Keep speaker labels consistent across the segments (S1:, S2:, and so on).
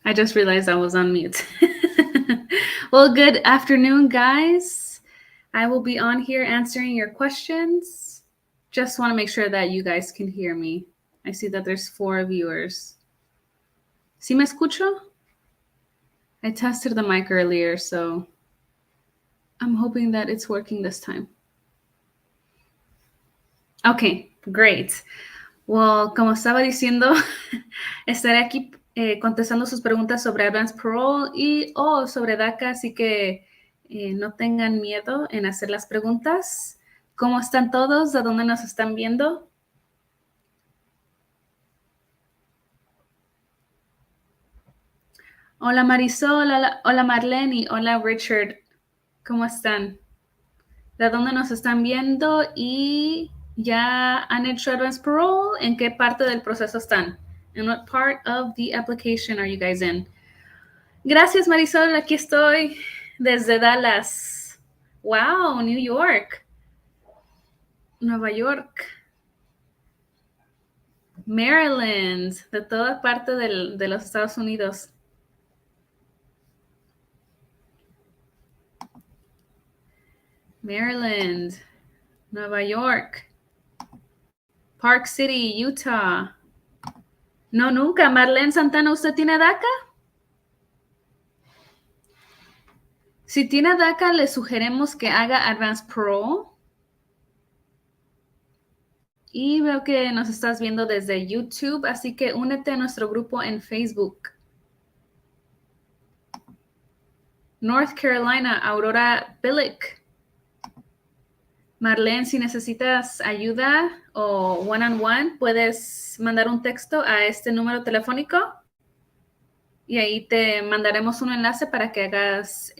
S1: I just realized I was on mute. Well, good afternoon, guys. I will be on here answering your questions. Just want to make sure that you guys can hear me. I see that there's 4 viewers. ¿Sí me escucho? I tested the mic earlier, so I'm hoping that it's working this time. Okay, great. Well, como estaba diciendo, estaré aquí contestando sus preguntas sobre Advanced Parole y sobre DACA, así que no tengan miedo en hacer las preguntas. ¿Cómo están todos? ¿De dónde nos están viendo? Hola Marisol, hola Marlene, hola Richard. ¿Cómo están? ¿De dónde nos están viendo? Y ya han hecho Advanced Parole. ¿En qué parte del proceso están? In what part of the application are you guys in? Gracias, Marisol. Aquí estoy desde Dallas. Wow, New York. Nueva York. Maryland, de toda parte de los Estados Unidos. Maryland, Nueva York, Park City, Utah. No, nunca. Marlene Santana, ¿usted tiene DACA? Si tiene DACA, le sugerimos que haga Advanced Parole. Y veo que nos estás viendo desde YouTube, así que únete a nuestro grupo en Facebook. North Carolina, Aurora Billick. Marlene, si necesitas ayuda o one-on-one, puedes mandar un texto a este número telefónico y ahí te mandaremos un enlace para que hagas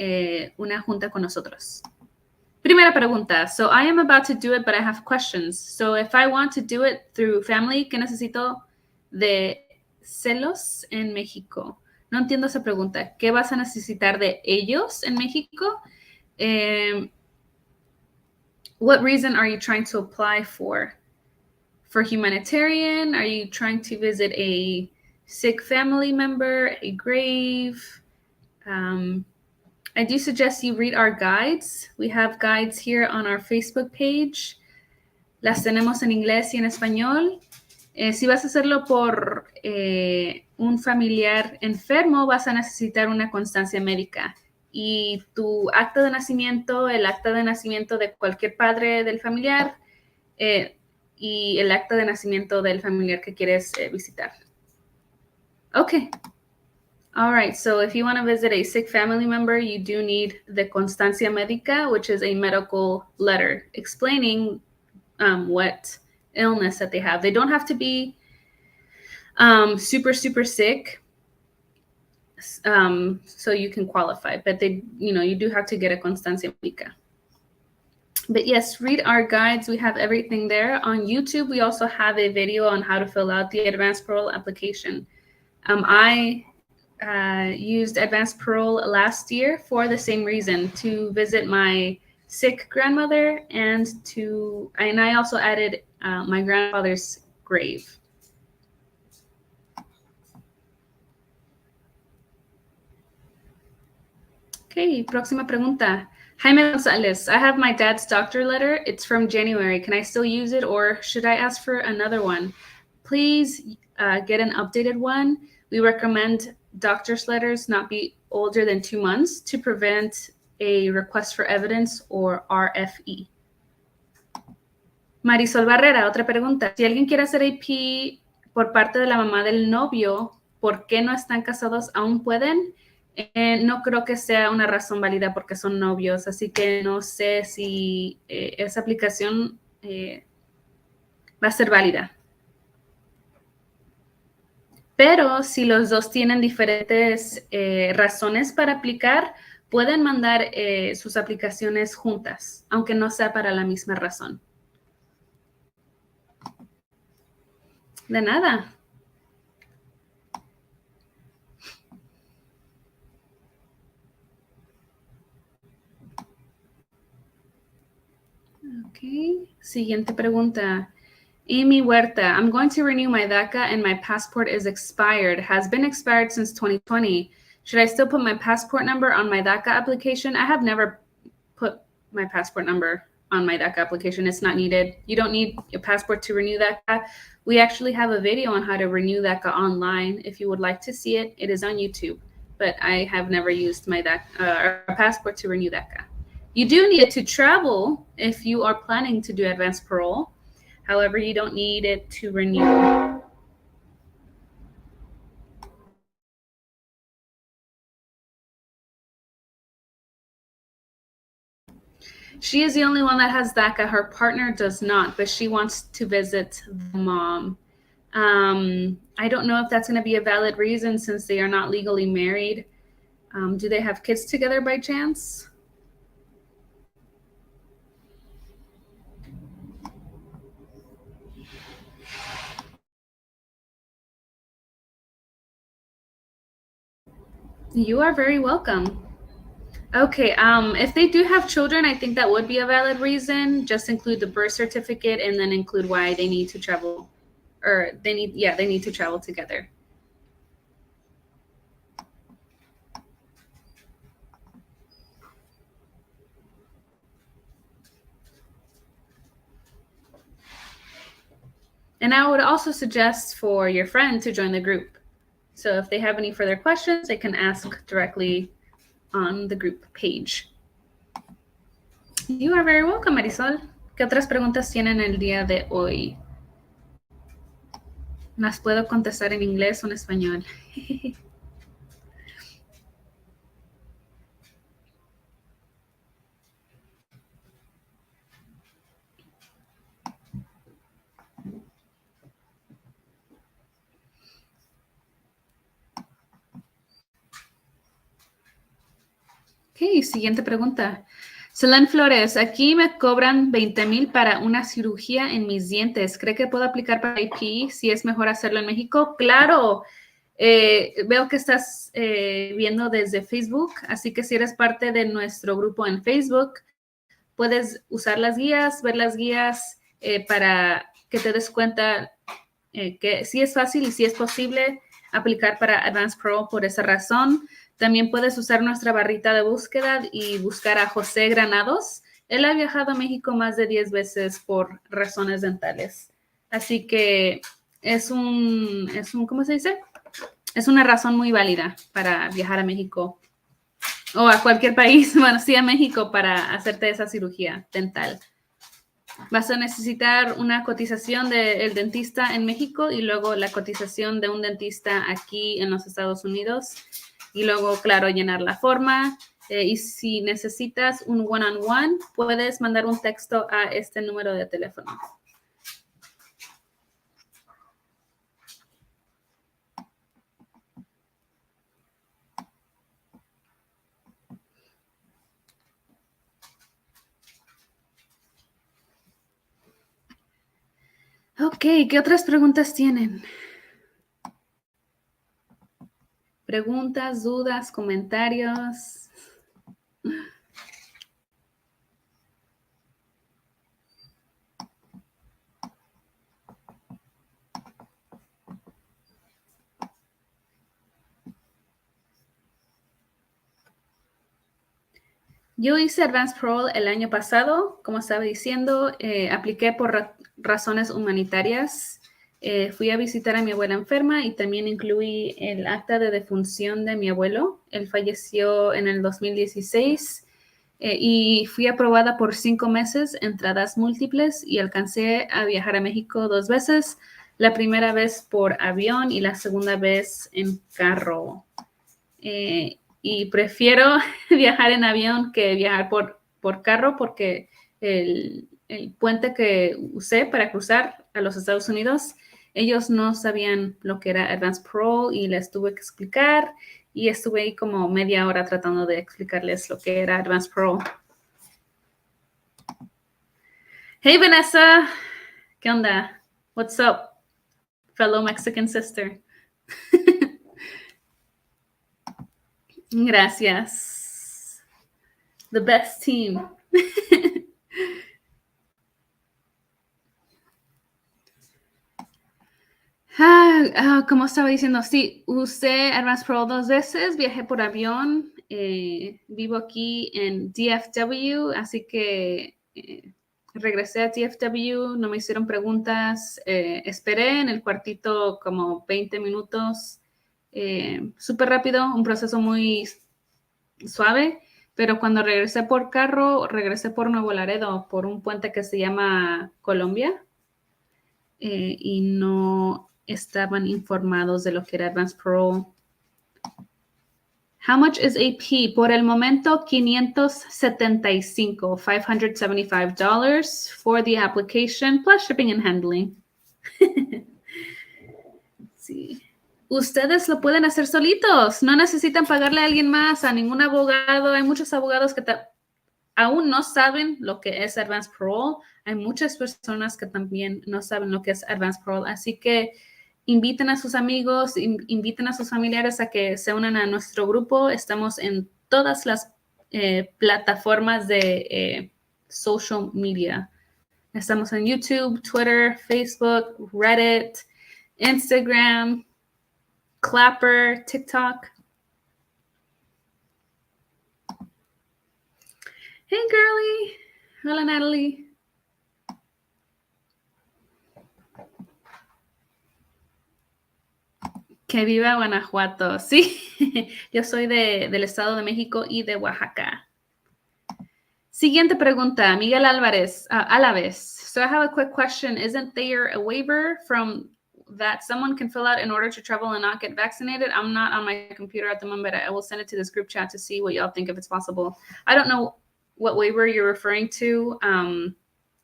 S1: una junta con nosotros. Primera pregunta. So I am about to do it, but I have questions. So if I want to do it through family, ¿qué necesito de celos en México? No entiendo esa pregunta. ¿Qué vas a necesitar de ellos en México? What reason are you trying to apply for? For humanitarian? Are you trying to visit a sick family member, a grave? I do suggest you read our guides. We have guides here on our Facebook page. Las tenemos en inglés y en español. Si vas a hacerlo por un familiar enfermo, vas a necesitar una constancia médica. Y tu acta de nacimiento, el acta de nacimiento de cualquier padre del familiar y el acta de nacimiento del familiar que quieres visitar. Okay. All right, so if you want to visit a sick family member, you do need the constancia médica, which is a medical letter explaining what illness that they have. They don't have to be super, super sick, so you can qualify, but you do have to get a constancia médica. But yes, read our guides. We have everything there. On YouTube, we also have a video on how to fill out the Advanced Parole application. I used Advanced Parole last year for the same reason, to visit my sick grandmother, and I also added my grandfather's grave. Okay, próxima pregunta. Jaime Gonzalez, I have my dad's doctor letter. It's from January. Can I still use it, or should I ask for another one? Please get an updated one. We recommend doctor's letters not be older than 2 months to prevent a request for evidence or RFE. Marisol Barrera, otra pregunta. Si alguien quiere hacer AP por parte de la mamá del novio, ¿por qué no están casados? ¿Aún pueden? No creo que sea una razón válida porque son novios, así que no sé si esa aplicación va a ser válida. Pero si los dos tienen diferentes razones para aplicar, pueden mandar sus aplicaciones juntas, aunque no sea para la misma razón. De nada. Ok, siguiente pregunta. Amy Huerta, I'm going to renew my DACA and my passport is expired. Has been expired since 2020. Should I still put my passport number on my DACA application? I have never put my passport number on my DACA application. It's not needed. You don't need a passport to renew DACA. We actually have a video on how to renew DACA online. If you would like to see it, it is on YouTube. But I have never used my DACA, passport to renew DACA. You do need it to travel if you are planning to do advanced parole. However, you don't need it to renew. She is the only one that has DACA. Her partner does not, but she wants to visit the mom. I don't know if that's going to be a valid reason since they are not legally married. Do they have kids together by chance? You are very welcome. Okay, if they do have children, I think that would be a valid reason. Just include the birth certificate and then include why they need to travel, or they need to travel together. And I would also suggest for your friend to join the group. So if they have any further questions, they can ask directly on the group page. You are very welcome, Marisol. ¿Qué otras preguntas tienen el día de hoy? Las puedo contestar en inglés o en español. Ok, siguiente pregunta. Selene Flores, aquí me cobran 20,000 para una cirugía en mis dientes. ¿Cree que puedo aplicar para IP si es mejor hacerlo en México? Claro. Veo que estás viendo desde Facebook, así que si eres parte de nuestro grupo en Facebook, puedes usar las guías, ver las guías para que te des cuenta que sí es fácil y sí es posible aplicar para Advanced Pro por esa razón. También puedes usar nuestra barrita de búsqueda y buscar a José Granados. Él ha viajado a México más de 10 veces por razones dentales. Así que es un ¿cómo se dice? Es una razón muy válida para viajar a México o a cualquier país, bueno, sí a México para hacerte esa cirugía dental. Vas a necesitar una cotización del dentista en México y luego la cotización de un dentista aquí en los Estados Unidos. Y luego, claro, llenar la forma. Y si necesitas un one-on-one, puedes mandar un texto a este número de teléfono. Ok, ¿qué otras preguntas tienen? Preguntas, dudas, comentarios. Yo hice Advanced Parole el año pasado, como estaba diciendo, apliqué por razones humanitarias. Fui a visitar a mi abuela enferma y también incluí el acta de defunción de mi abuelo. Él falleció en el 2016 y fui aprobada por 5 meses, entradas múltiples, y alcancé a viajar a México 2 veces. La primera vez por avión y la segunda vez en carro. Y prefiero viajar en avión que viajar por carro porque el puente que usé para cruzar a los Estados Unidos, ellos no sabían lo que era Advanced Parole y les tuve que explicar y estuve ahí como media hora tratando de explicarles lo que era Advanced Parole. Hey, Vanessa. ¿Qué onda? What's up, fellow Mexican sister? Gracias. The best team. Como estaba diciendo, sí, usé Advanced Pro 2 veces, viajé por avión, vivo aquí en DFW, así que regresé a DFW, no me hicieron preguntas, esperé en el cuartito como 20 minutos, súper rápido, un proceso muy suave, pero cuando regresé por carro, regresé por Nuevo Laredo, por un puente que se llama Colombia, y no estaban informados de lo que era Advanced Parole. How much is AP? Por el momento, $575 for the application, plus shipping and handling. Sí. Ustedes lo pueden hacer solitos, no necesitan pagarle a alguien más, a ningún abogado. Hay muchos abogados que aún no saben lo que es Advanced Parole. Hay muchas personas que también no saben lo que es Advanced Parole, así que inviten a sus amigos, inviten a sus familiares a que se unan a nuestro grupo. Estamos en todas las plataformas de social media. Estamos en YouTube, Twitter, Facebook, Reddit, Instagram, Clapper, TikTok. Hey, girly. Hola, Natalie. Que viva Guanajuato. Sí, yo soy del Estado de México y de Oaxaca. Siguiente pregunta, Miguel Álvarez, Alaves. So I have a quick question. Isn't there a waiver from that someone can fill out in order to travel and not get vaccinated? I'm not on my computer at the moment, but I will send it to this group chat to see what y'all think if it's possible. I don't know what waiver you're referring to.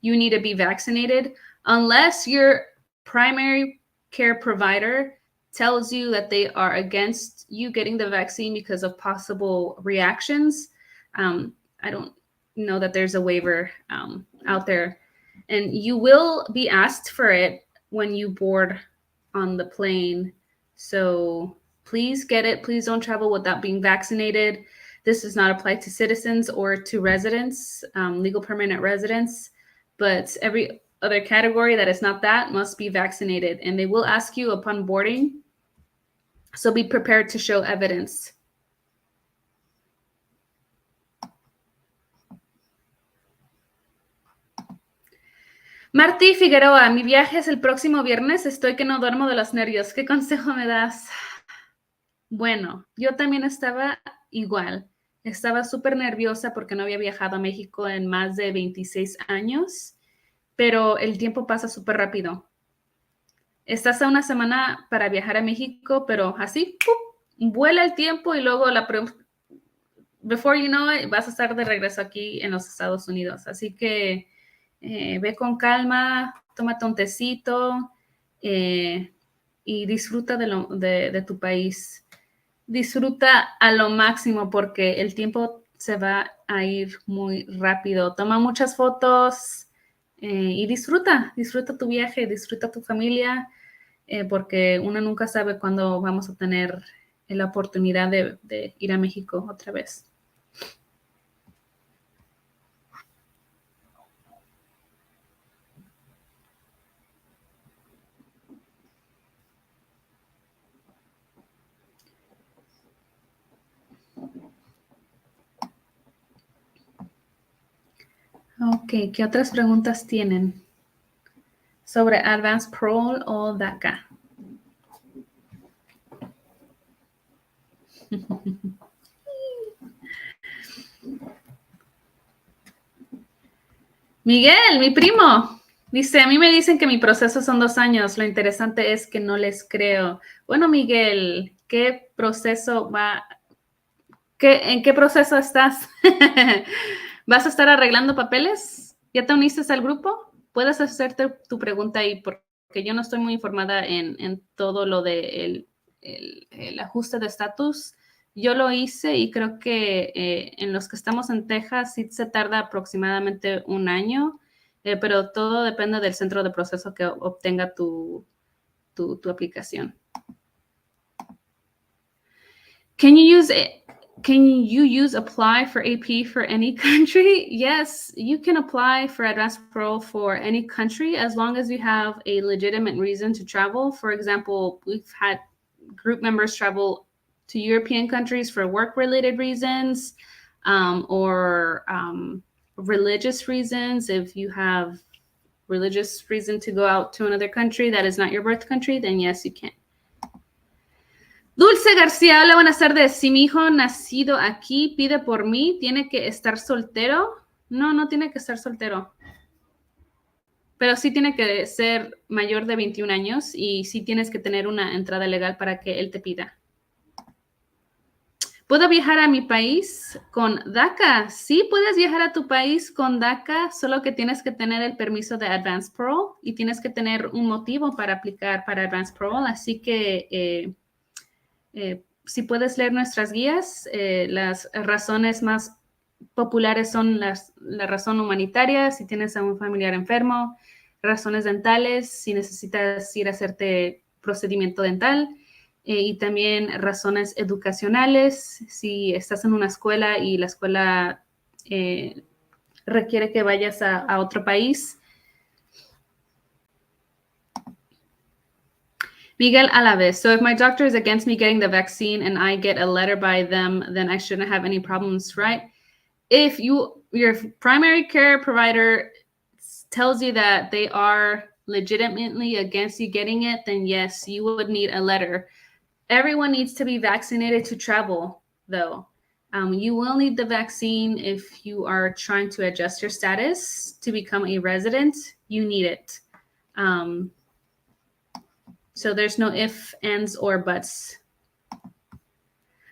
S1: You need to be vaccinated unless your primary care provider tells you that they are against you getting the vaccine because of possible reactions. I don't know that there's a waiver out there. And you will be asked for it when you board on the plane. So please get it. Please don't travel without being vaccinated. This does not apply to citizens or to residents, legal permanent residents, but every other category that is not that must be vaccinated. And they will ask you upon boarding. So be prepared to show evidence. Martí Figueroa, mi viaje es el próximo viernes. Estoy que no duermo de los nervios. ¿Qué consejo me das? Bueno, yo también estaba igual. Estaba súper nerviosa porque no había viajado a México en más de 26 años, pero el tiempo pasa súper rápido. Estás a una semana para viajar a México, pero así, ¡pum!, vuela el tiempo y luego before you know it, vas a estar de regreso aquí en los Estados Unidos. Así que ve con calma, tómate un tecito y disfruta de tu país. Disfruta a lo máximo porque el tiempo se va a ir muy rápido. Toma muchas fotos y disfruta tu viaje, disfruta tu familia, porque uno nunca sabe cuándo vamos a tener la oportunidad de ir a México otra vez. Ok, ¿qué otras preguntas tienen sobre Advanced Parole o DACA? Miguel, mi primo, dice, a mí me dicen que mi proceso son 2 años. Lo interesante es que no les creo. Bueno, Miguel, ¿qué proceso ¿en qué proceso estás? ¿Vas a estar arreglando papeles? ¿Ya te uniste al grupo? Puedes hacerte tu pregunta ahí porque yo no estoy muy informada en todo lo de el ajuste de estatus. Yo lo hice y creo que en los que estamos en Texas sí se tarda aproximadamente 1 año, pero todo depende del centro de proceso que obtenga tu aplicación. Can Can you use apply for AP for any country? Yes, you can apply for advanced parole for any country as long as you have a legitimate reason to travel. For example, we've had group members travel to European countries for work-related reasons or religious reasons. If you have religious reason to go out to another country that is not your birth country, then yes, you can. Dulce García, hola, buenas tardes. Si mi hijo nacido aquí pide por mí, ¿tiene que estar soltero? No, no tiene que estar soltero. Pero sí tiene que ser mayor de 21 años y sí tienes que tener una entrada legal para que él te pida. ¿Puedo viajar a mi país con DACA? Sí, puedes viajar a tu país con DACA, solo que tienes que tener el permiso de Advanced Parole y tienes que tener un motivo para aplicar para Advanced Parole. Así que si puedes leer nuestras guías, las razones más populares son la razón humanitaria, si tienes a un familiar enfermo, razones dentales, si necesitas ir a hacerte procedimiento dental, y también razones educacionales, si estás en una escuela y la escuela requiere que vayas a otro país. Miguel Alaves, so if my doctor is against me getting the vaccine and I get a letter by them, then I shouldn't have any problems, right? If your primary care provider tells you that they are legitimately against you getting it, then yes, you would need a letter. Everyone needs to be vaccinated to travel, though. You will need the vaccine if you are trying to adjust your status to become a resident. You need it. So there's no if, ands, or buts.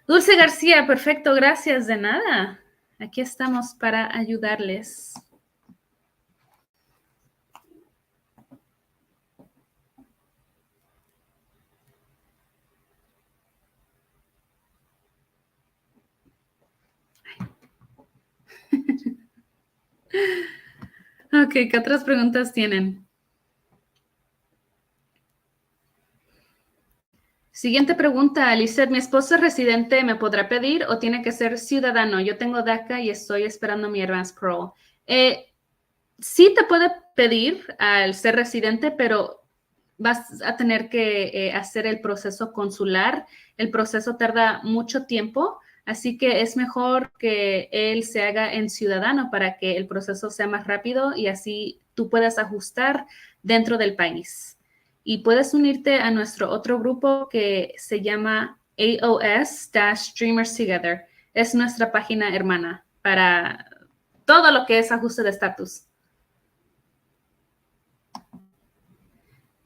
S1: Dulce García, perfecto, gracias, de nada. Aquí estamos para ayudarles. Ok, ¿qué otras preguntas tienen? Siguiente pregunta, Lizeth, ¿mi esposo es residente? ¿Me podrá pedir o tiene que ser ciudadano? Yo tengo DACA y estoy esperando mi Advanced Parole. Sí te puede pedir al ser residente, pero vas a tener que hacer el proceso consular. El proceso tarda mucho tiempo, así que es mejor que él se haga en ciudadano para que el proceso sea más rápido y así tú puedas ajustar dentro del país. Y puedes unirte a nuestro otro grupo que se llama AOS-Dreamers Together. Es nuestra página hermana para todo lo que es ajuste de estatus.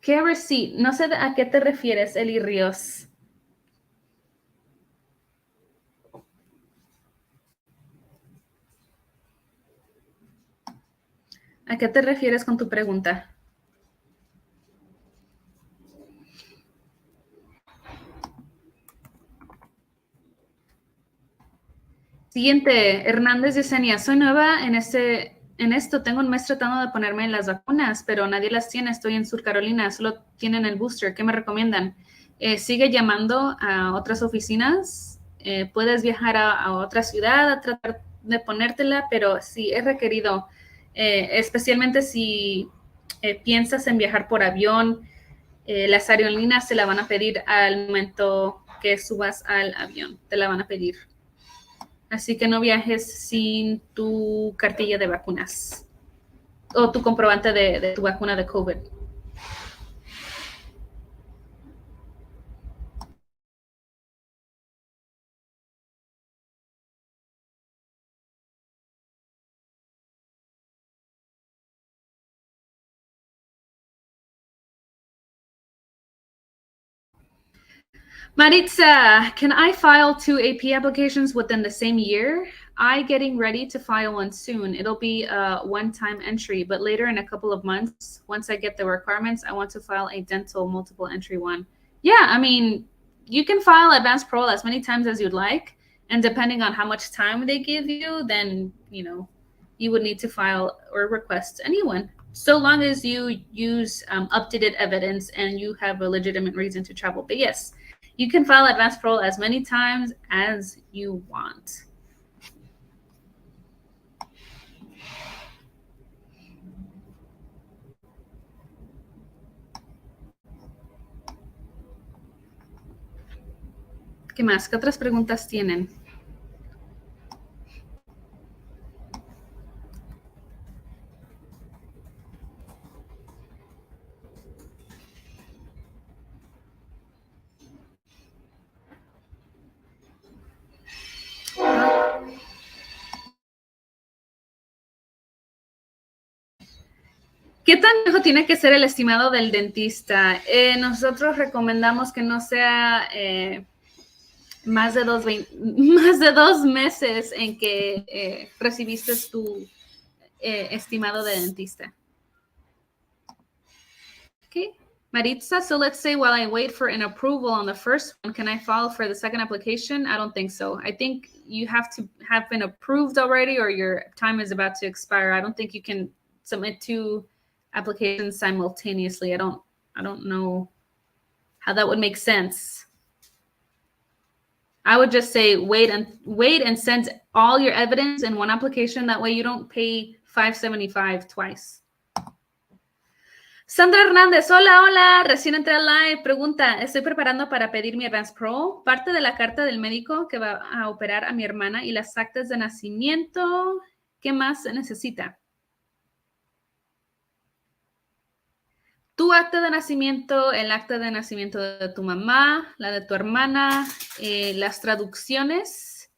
S1: ¿Qué receipt? No sé a qué te refieres, Eli Ríos. ¿A qué te refieres con tu pregunta? Siguiente, Hernández Yesenia. Soy nueva en esto. Tengo un mes tratando de ponerme las vacunas, pero nadie las tiene. Estoy en Sur Carolina. Solo tienen el booster. ¿Qué me recomiendan? Sigue llamando a otras oficinas. Puedes viajar a otra ciudad a tratar de ponértela, pero sí es requerido, especialmente si piensas en viajar por avión. Las aerolíneas te la van a pedir al momento que subas al avión. Te la van a pedir. Así que no viajes sin tu cartilla de vacunas o tu comprobante de tu vacuna de COVID. Maritza, can I file 2 AP applications within the same year? I'm getting ready to file one soon. It'll be a one-time entry, but later in a couple of months, once I get the requirements, I want to file a dental multiple entry one. Yeah, I mean, you can file Advanced Parole as many times as you'd like, and depending on how much time they give you, then, you would need to file or request a new one, so long as you use updated evidence and you have a legitimate reason to travel. But yes, You can file advance parole as many times as you want. ¿Qué más? ¿Qué otras preguntas tienen? ¿Qué tan viejo tiene que ser el estimado del dentista? Nosotros recomendamos que no sea más de 2 meses en que recibiste tu estimado de dentista. Okay. Maritza, so let's say while I wait for an approval on the first one, can I file for the second application? I don't think so. I think you have to have been approved already or your time is about to expire. I don't think you can submit 2 applications simultaneously. I don't know how that would make sense. I would just say wait and send all your evidence in one application. That way you don't pay $575 twice. Sandra Hernández, hola, recién entré al live. Pregunta, estoy preparando para pedir mi advance parole. Parte de la carta del médico que va a operar a mi hermana y las actas de nacimiento. ¿Qué más se necesita? Tu acta de nacimiento, el acta de nacimiento de tu mamá, la de tu hermana, las traducciones.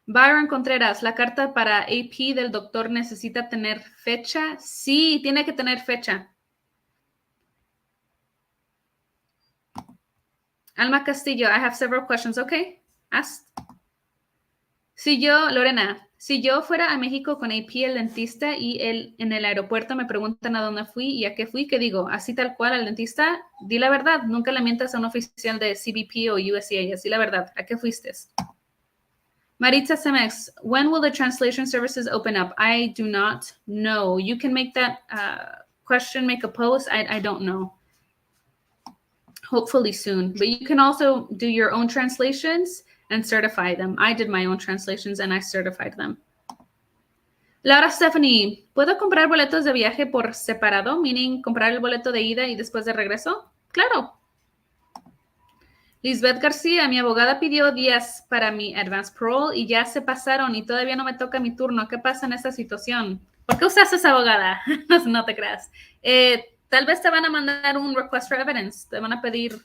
S1: Byron Contreras, ¿la carta para AP del doctor necesita tener fecha? Sí, tiene que tener fecha. Alma Castillo, I have several questions. Okay, ask. Lorena, si yo fuera a México con AP, el dentista, y él en el aeropuerto me preguntan a dónde fui y a qué fui, ¿qué digo? Así tal cual al dentista, di la verdad. Nunca le mientas a un oficial de CBP o USCA. Así la verdad. ¿A qué fuiste? Maritza Semex, when will the translation services open up? I do not know. You can make that question, make a post. I don't know. Hopefully soon. But you can also do your own translations and certify them. I did my own translations and I certified them. Laura Stephanie, ¿puedo comprar boletos de viaje por separado? Meaning, comprar el boleto de ida y después de regreso? Claro. Lisbeth García, mi abogada pidió días para mi advance parole y ya se pasaron y todavía no me toca mi turno. ¿Qué pasa en esta situación? ¿Por qué usaste esa abogada? No te creas. Tal vez te van a mandar un request for evidence. Te van a pedir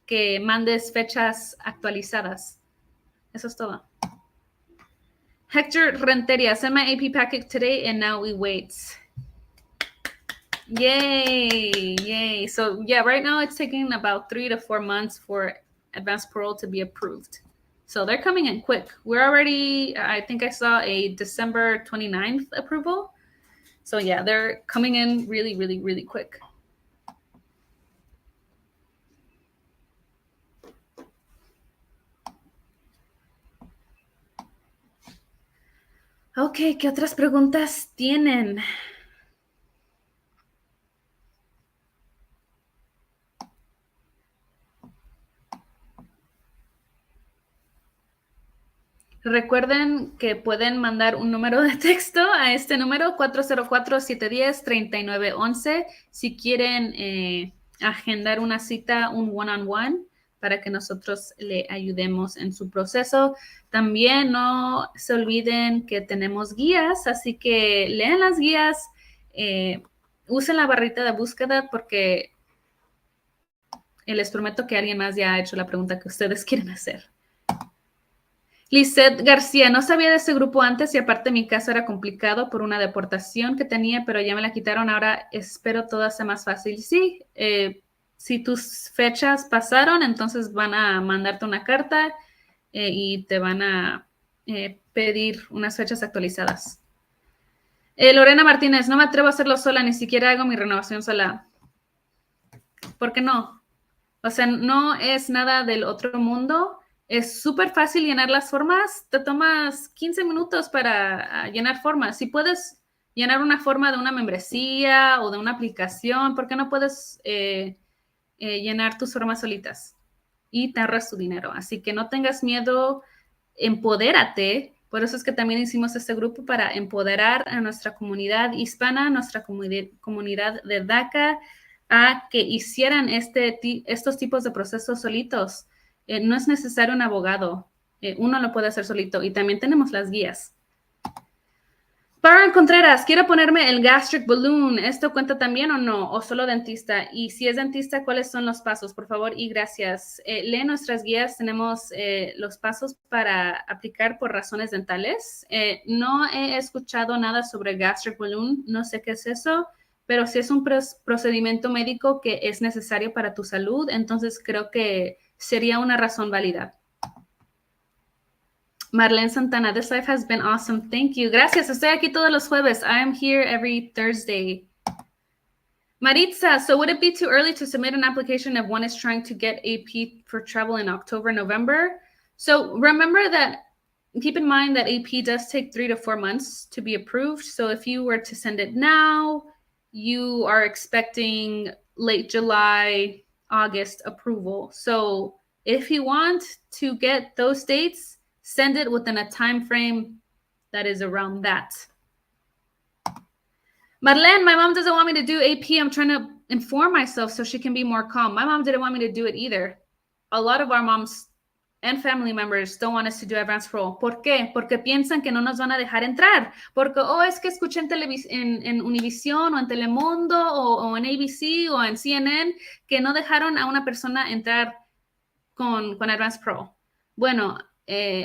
S1: que mandes fechas actualizadas. Eso es todo. Hector Renteria, send my AP packet today and now we wait. Yay. So yeah, right now it's taking about 3 to 4 months for advance parole to be approved. So they're coming in quick. We're already, I think I saw a December 29th approval. So yeah, they're coming in really, really, really quick. Ok, ¿qué otras preguntas tienen? Recuerden que pueden mandar un número de texto a este número 404-710-3911 si quieren agendar una cita, un one-on-one, para que nosotros le ayudemos en su proceso. También no se olviden que tenemos guías, así que lean las guías, usen la barrita de búsqueda porque les prometo que alguien más ya ha hecho la pregunta que ustedes quieren hacer. Lizeth García, no sabía de este grupo antes y aparte mi caso era complicado por una deportación que tenía, pero ya me la quitaron. Ahora espero todo sea más fácil. Sí, si tus fechas pasaron, entonces van a mandarte una carta y te van a pedir unas fechas actualizadas. Lorena Martínez, no me atrevo a hacerlo sola, ni siquiera hago mi renovación sola. ¿Por qué no? O sea, no es nada del otro mundo. Es súper fácil llenar las formas. Te tomas 15 minutos para llenar formas. Si puedes llenar una forma de una membresía o de una aplicación, ¿por qué no puedes llenar tus formas solitas y te ahorras tu dinero. Así que no tengas miedo, empodérate. Por eso es que también hicimos este grupo para empoderar a nuestra comunidad hispana, nuestra comunidad de DACA, a que hicieran estos tipos de procesos solitos. No es necesario un abogado, uno lo puede hacer solito y también tenemos las guías. Baron Contreras, quiero ponerme el gastric balloon. ¿Esto cuenta también o no? ¿O solo dentista? Y si es dentista, ¿cuáles son los pasos? Por favor y gracias. Lee nuestras guías. Tenemos los pasos para aplicar por razones dentales. No he escuchado nada sobre gastric balloon. No sé qué es eso, pero si es un procedimiento médico que es necesario para tu salud, entonces creo que sería una razón válida. Marlene Santana, this life has been awesome. Thank you. Gracias. Estoy aquí todos los jueves. I am here every Thursday. Maritza, so would it be too early to submit an application if one is trying to get AP for travel in October, November? So remember that, keep in mind that AP does take 3 to 4 months to be approved. So if you were to send it now, you are expecting late July, August approval. So if you want to get those dates, send it within a time frame that is around that. Madeleine, my mom doesn't want me to do AP. I'm trying to inform myself so she can be more calm. My mom didn't want me to do it either. A lot of our moms and family members don't want us to do advanced parole. ¿Por qué? Porque piensan que no nos van a dejar entrar. Porque, es que escuché en Univision o en Telemundo o en ABC o en CNN que no dejaron a una persona entrar con advanced parole. Bueno,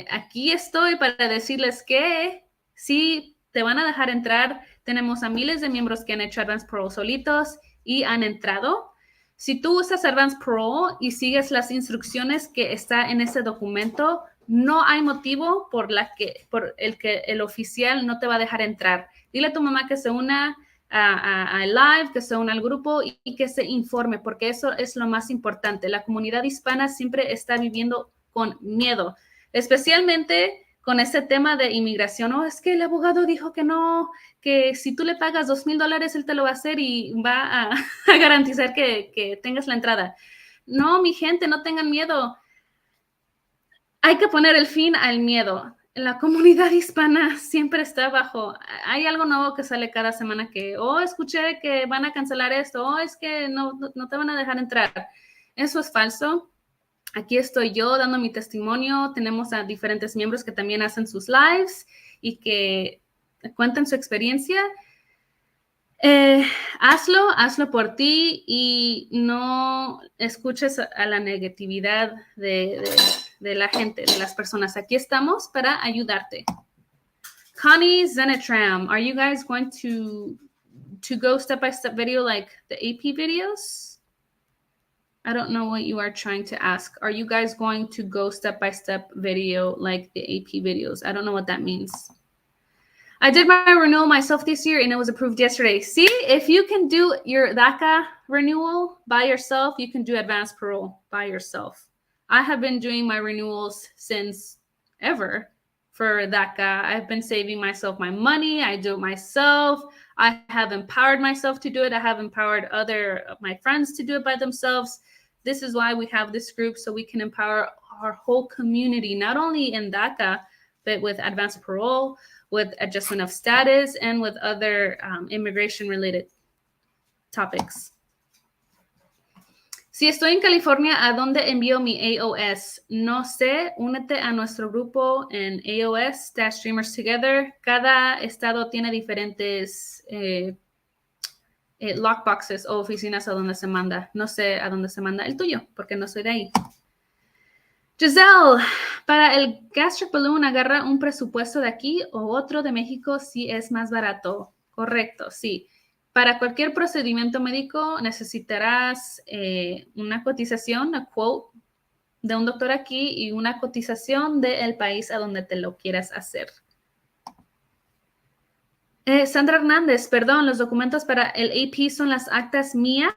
S1: aquí estoy para decirles que sí te van a dejar entrar. Tenemos a miles de miembros que han hecho advanced parole solitos y han entrado. Si tú usas advanced parole y sigues las instrucciones que está en ese documento, no hay motivo por el que el oficial no te va a dejar entrar. Dile a tu mamá que se una a live, que se una al grupo y que se informe, porque eso es lo más importante. La comunidad hispana siempre está viviendo con miedo, especialmente con este tema de inmigración. Es que el abogado dijo que no, que si tú le pagas $2,000, él te lo va a hacer y va a garantizar que tengas la entrada. No, mi gente, no tengan miedo. Hay que poner el fin al miedo. La comunidad hispana siempre está bajo. Hay algo nuevo que sale cada semana que, escuché que van a cancelar esto, es que no te van a dejar entrar. Eso es falso. Aquí estoy yo dando mi testimonio. Tenemos a diferentes miembros que también hacen sus lives y que cuentan su experiencia. Hazlo por ti y no escuches a la negatividad de la gente, de las personas. Aquí estamos para ayudarte. Connie Zenitram, are you guys going to go step-by-step video like the AP videos? I don't know what you are trying to ask. Are you guys going to go step-by-step video like the AP videos? I don't know what that means. I did my renewal myself this year and it was approved yesterday. See, if you can do your DACA renewal by yourself, you can do advanced parole by yourself. I have been doing my renewals since ever for DACA. I've been saving myself my money. I do it myself. I have empowered myself to do it. I have empowered my friends to do it by themselves. This is why we have this group, so we can empower our whole community, not only in DACA, but with advanced parole, with adjustment of status, and with other immigration-related topics. Si estoy en California, ¿a dónde envío mi AOS? No sé, únete a nuestro grupo en AOS-Dreamers Together. Cada estado tiene diferentes lockboxes o oficinas a donde se manda. No sé a dónde se manda el tuyo, porque no soy de ahí. Giselle, para el gastric balloon, agarra un presupuesto de aquí o otro de México si es más barato. Correcto, sí. Para cualquier procedimiento médico necesitarás una cotización, una quote de un doctor aquí y una cotización del país a donde te lo quieras hacer. Sandra Hernández, perdón, los documentos para el AP son las actas mías,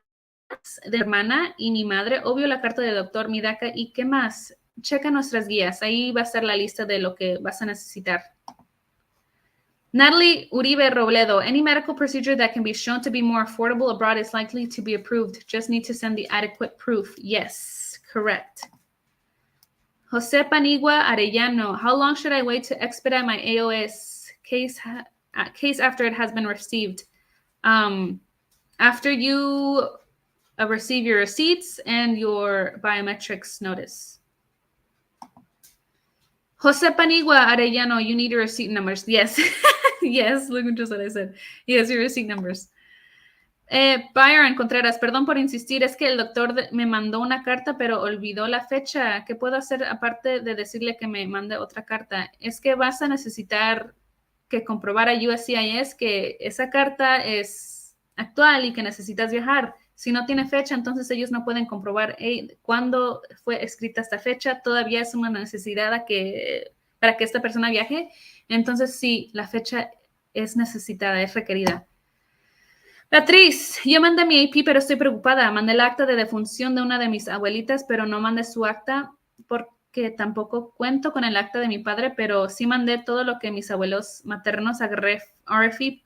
S1: de mi hermana y mi madre, obvio la carta del doctor, mi DACA y qué más. Checa nuestras guías, ahí va a estar la lista de lo que vas a necesitar. Natalie Uribe Robledo, any medical procedure that can be shown to be more affordable abroad is likely to be approved. Just need to send the adequate proof. Yes, correct. Jose Panigua Arellano, how long should I wait to expedite my AOS case after it has been received? After you receive your receipts and your biometrics notice. Jose Panigua Arellano, you need your receipt numbers. Yes. Yes, look just what I said. Yes, your receipt numbers. Byron Contreras, perdón por insistir, es que el doctor me mandó una carta, pero olvidó la fecha. ¿Qué puedo hacer aparte de decirle que me mande otra carta? Es que vas a necesitar que comprobar a USCIS que esa carta es actual y que necesitas viajar. Si no tiene fecha, entonces ellos no pueden comprobar cuándo fue escrita esta fecha. Todavía es una necesidad para que esta persona viaje. Entonces, sí, la fecha es necesitada, es requerida. Beatriz, yo mandé mi AP, pero estoy preocupada. Mandé el acta de defunción de una de mis abuelitas, pero no mandé su acta porque tampoco cuento con el acta de mi padre, pero sí mandé todo lo que mis abuelos maternos agarraré RFE,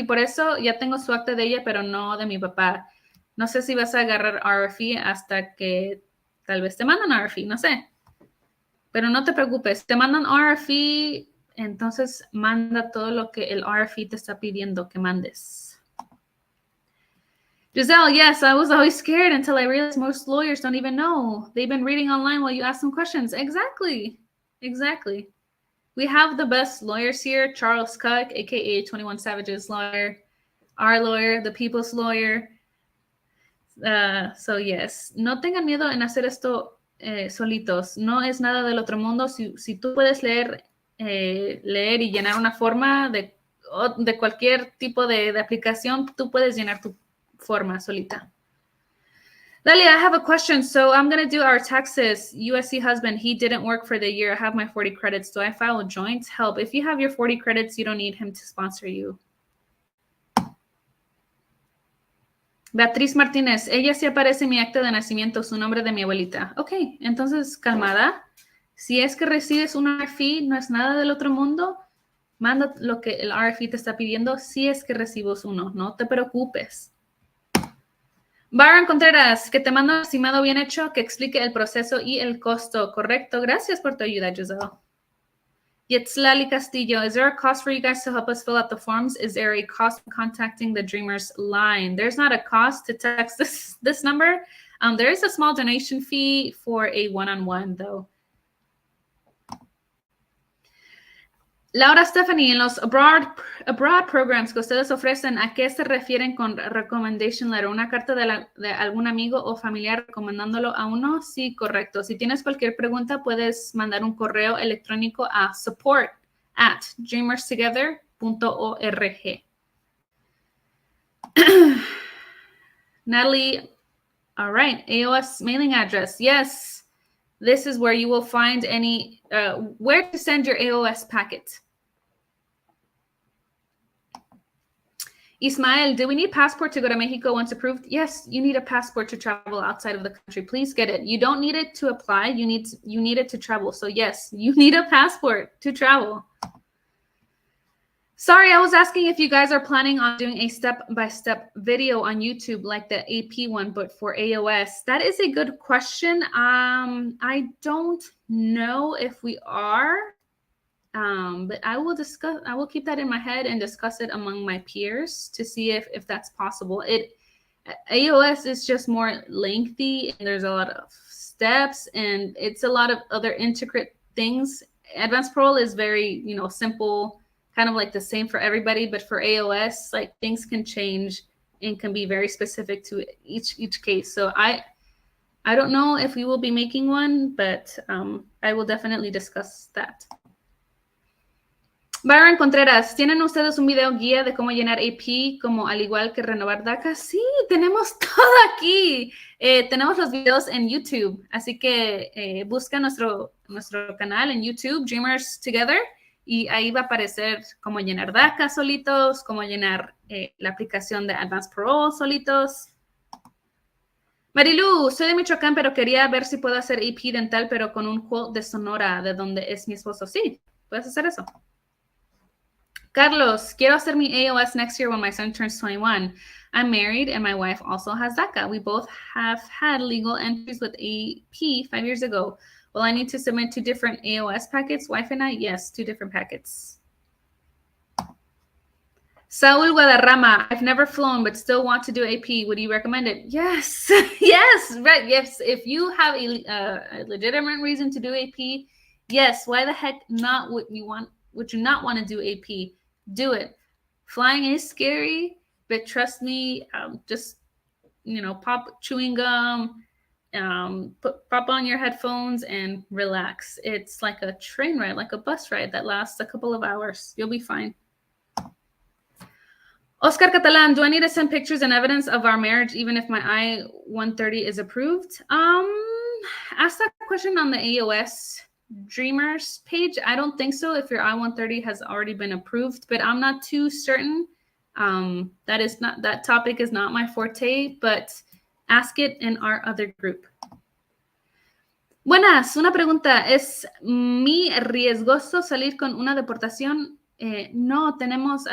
S1: por eso ya tengo su acta de ella, pero no de mi papá. No sé si vas a agarrar RFE hasta que tal vez te mandan RFE, no sé. Pero no te preocupes, te mandan RFE, entonces manda todo lo que el RFE te está pidiendo que mandes. Giselle, yes, I was always scared until I realized most lawyers don't even know. They've been reading online while you ask them questions. Exactly. We have the best lawyers here. Charles Cook, a.k.a. 21 Savage's lawyer. Our lawyer, the people's lawyer. So, yes. No tengan miedo en hacer esto solitos. No es nada del otro mundo. Si tú puedes leer y llenar una forma de cualquier tipo de aplicación, tú puedes llenar tu forma solita. Dalia, I have a question. So I'm going to do our taxes. USC husband, he didn't work for the year. I have my 40 credits. Do I file a joint? Help. If you have your 40 credits, you don't need him to sponsor you. Beatriz Martínez, ella sí aparece en mi acta de nacimiento, su nombre de mi abuelita. Ok, entonces, calmada. Si es que recibes un RFE, no es nada del otro mundo. Manda lo que el RFE te está pidiendo si es que recibes uno. No te preocupes. Byron Contreras, que te mando un estimado bien hecho que explique el proceso y el costo. Correcto. Gracias por tu ayuda, Giselle. Yetzlali Castillo, is there a cost for you guys to help us fill out the forms? Is there a cost in contacting the Dreamers line? There's not a cost to text this number. There is a small donation fee for a one-on-one, though. Laura Stephanie, en los abroad programs que ustedes ofrecen, ¿a qué se refieren con recommendation letter? ¿Una carta de algún amigo o familiar recomendándolo a uno? Sí, correcto. Si tienes cualquier pregunta, puedes mandar un correo electrónico a support@dreamerstogether.org. Natalie, all right, AOS mailing address. Yes, this is where you will find where to send your AOS packet. Ismael, do we need passport to go to Mexico once approved? Yes, you need a passport to travel outside of the country. Please get it. You don't need it to apply. You need it to travel. So yes, you need a passport to travel. Sorry, I was asking if you guys are planning on doing a step-by-step video on YouTube like the AP one, but for AOS. That is a good question. I don't know if we are. But I will keep that in my head and discuss it among my peers to see if that's possible. AOS is just more lengthy and there's a lot of steps and it's a lot of other intricate things. Advanced Parole is very, simple, kind of like the same for everybody, but for AOS, like things can change and can be very specific to each case. So I don't know if we will be making one, but I will definitely discuss that. Byron Contreras, ¿tienen ustedes un video guía de cómo llenar AP como al igual que renovar DACA? Sí, tenemos todo aquí. Tenemos los videos en YouTube, así que busca nuestro canal en YouTube, Dreamers Together, y ahí va a aparecer cómo llenar DACA solitos, cómo llenar la aplicación de Advanced Parole solitos. Marilu, soy de Michoacán, pero quería ver si puedo hacer AP dental, pero con un quote de Sonora, de donde es mi esposo. Sí, puedes hacer eso. Carlos, quiero hacer mi AOS next year when my son turns 21. I'm married and my wife also has DACA. We both have had legal entries with AP 5 years ago. Will I need to submit 2 different AOS packets? Wife and I? Yes, 2 different packets. Saul Guadarrama, I've never flown but still want to do AP. Would you recommend it? Yes. Yes. Right. Yes. If you have a legitimate reason to do AP, yes. Why the heck not would you not want to do AP? Do it. Flying is scary, but trust me, just, pop chewing gum, pop on your headphones and relax. It's like a train ride, like a bus ride that lasts a couple of hours. You'll be fine. Oscar Catalan, do I need to send pictures and evidence of our marriage even if my I-130 is approved? Ask that question on the AOS Dreamers page. I don't think so if your I-130 has already been approved, but I'm not too certain. That topic is not my forte, but ask it in our other group. Buenas, una pregunta. ¿Es muy riesgoso salir con una deportación? No, tenemos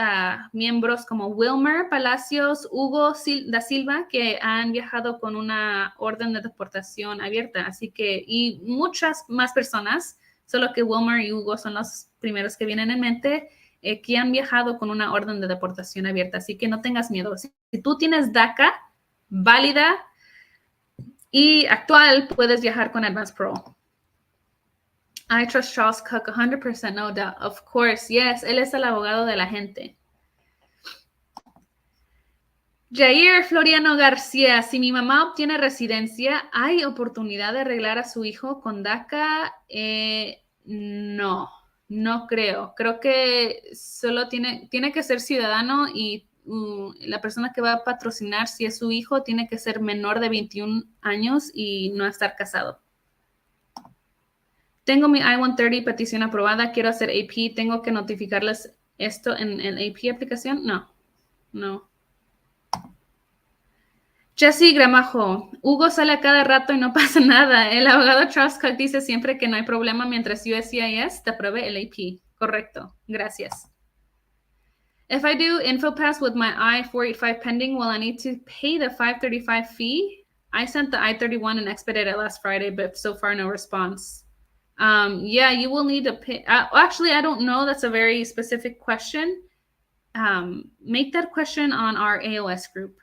S1: miembros como Wilmer Palacios, Hugo da Silva, que han viajado con una orden de deportación abierta. Así que, y muchas más personas, solo que Wilmer y Hugo son los primeros que vienen en mente, que han viajado con una orden de deportación abierta. Así que no tengas miedo. Si tú tienes DACA válida y actual, puedes viajar con Advance Parole. I trust Charles Cook 100%, no doubt. Of course, yes. Él es el abogado de la gente. Jair Floriano García, si mi mamá obtiene residencia, ¿hay oportunidad de arreglar a su hijo con DACA? No creo. Creo que solo tiene que ser ciudadano y la persona que va a patrocinar, si es su hijo, tiene que ser menor de 21 años y no estar casado. Tengo mi I-130 petición aprobada, quiero hacer AP, ¿tengo que notificarles esto en el AP aplicación? No. Jesse Gramajo, Hugo sale a cada rato y no pasa nada. El abogado Charles Cook dice siempre que no hay problema mientras USCIS te apruebe el AP. Correcto, gracias. If I do InfoPass with my I-485 pending, will I need to pay the 535 fee? I sent the I-31 and expedited it last Friday, but so far no response. Yeah, you will need to pay. Actually, I don't know. That's a very specific question. Make that question on our AOS group.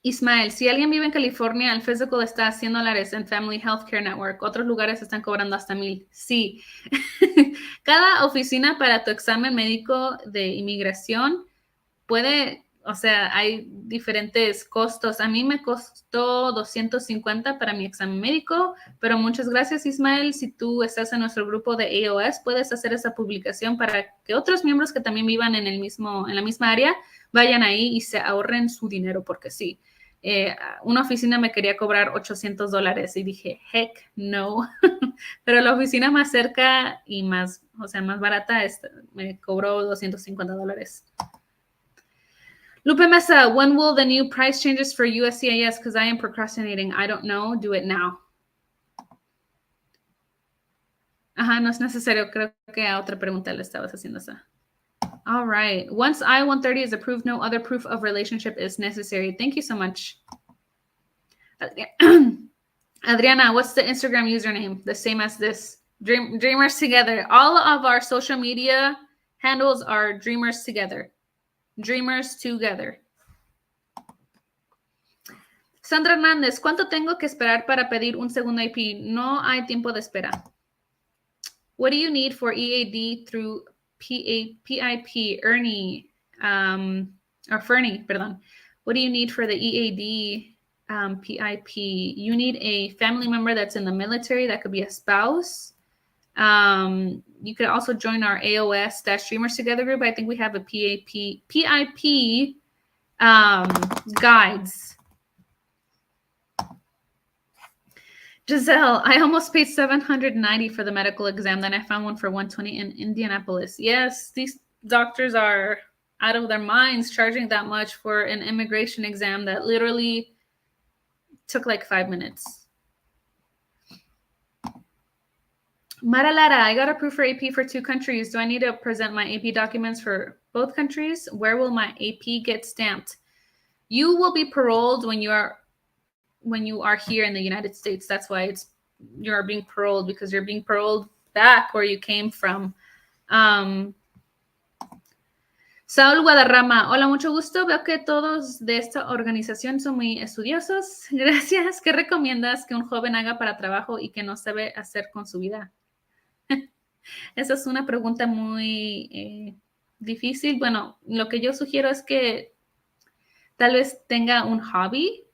S1: Ismael, si alguien vive en California, el physical está a $100 en Family Healthcare Network. Otros lugares están cobrando hasta $1,000. Sí. Cada oficina para tu examen médico de inmigración puede, o sea, hay diferentes costos. A mí me costó $250 para mi examen médico, pero muchas gracias, Ismael. Si tú estás en nuestro grupo de AOS, puedes hacer esa publicación para que otros miembros que también vivan en la misma área vayan ahí y se ahorren su dinero, porque sí. Una oficina me quería cobrar $800 y dije, heck no. Pero la oficina más cerca y más barata me cobró $250. Lupe Mesa, when will the new price changes for USCIS? Because I am procrastinating. I don't know. Do it now. Ajá, no es necesario. Creo que a otra pregunta le estabas haciendo esa. All right. Once I-130 is approved, no other proof of relationship is necessary. Thank you so much. Adriana, what's the Instagram username? The same as this. Dreamers Together. All of our social media handles are Dreamers Together. Dreamers Together. Sandra Hernández, ¿cuánto tengo que esperar para pedir un segundo IP? No hay tiempo de espera. What do you need for EAD through PIP, Ernie, or Fernie, perdón. What do you need for the EAD PIP? You need a family member that's in the military. That could be a spouse. You could also join our AOS-Dreamers Together group. I think we have a PIP guides. Giselle, I almost paid $790 for the medical exam. Then I found one for $120 in Indianapolis. Yes, these doctors are out of their minds charging that much for an immigration exam that literally took like 5 minutes. Mara Lara, I got approved for AP for 2 countries. Do I need to present my AP documents for both countries? Where will my AP get stamped? You will be paroled when you are here in the United States. That's why you're being paroled, because you're being paroled back where you came from. Saúl Guadarrama, hola, mucho gusto. Veo que todos de esta organización son muy estudiosos. Gracias. ¿Qué recomiendas que un joven haga para trabajo y que no sabe hacer con su vida? Esa es una pregunta muy difícil. Bueno, lo que yo sugiero es que tal vez tenga un hobby.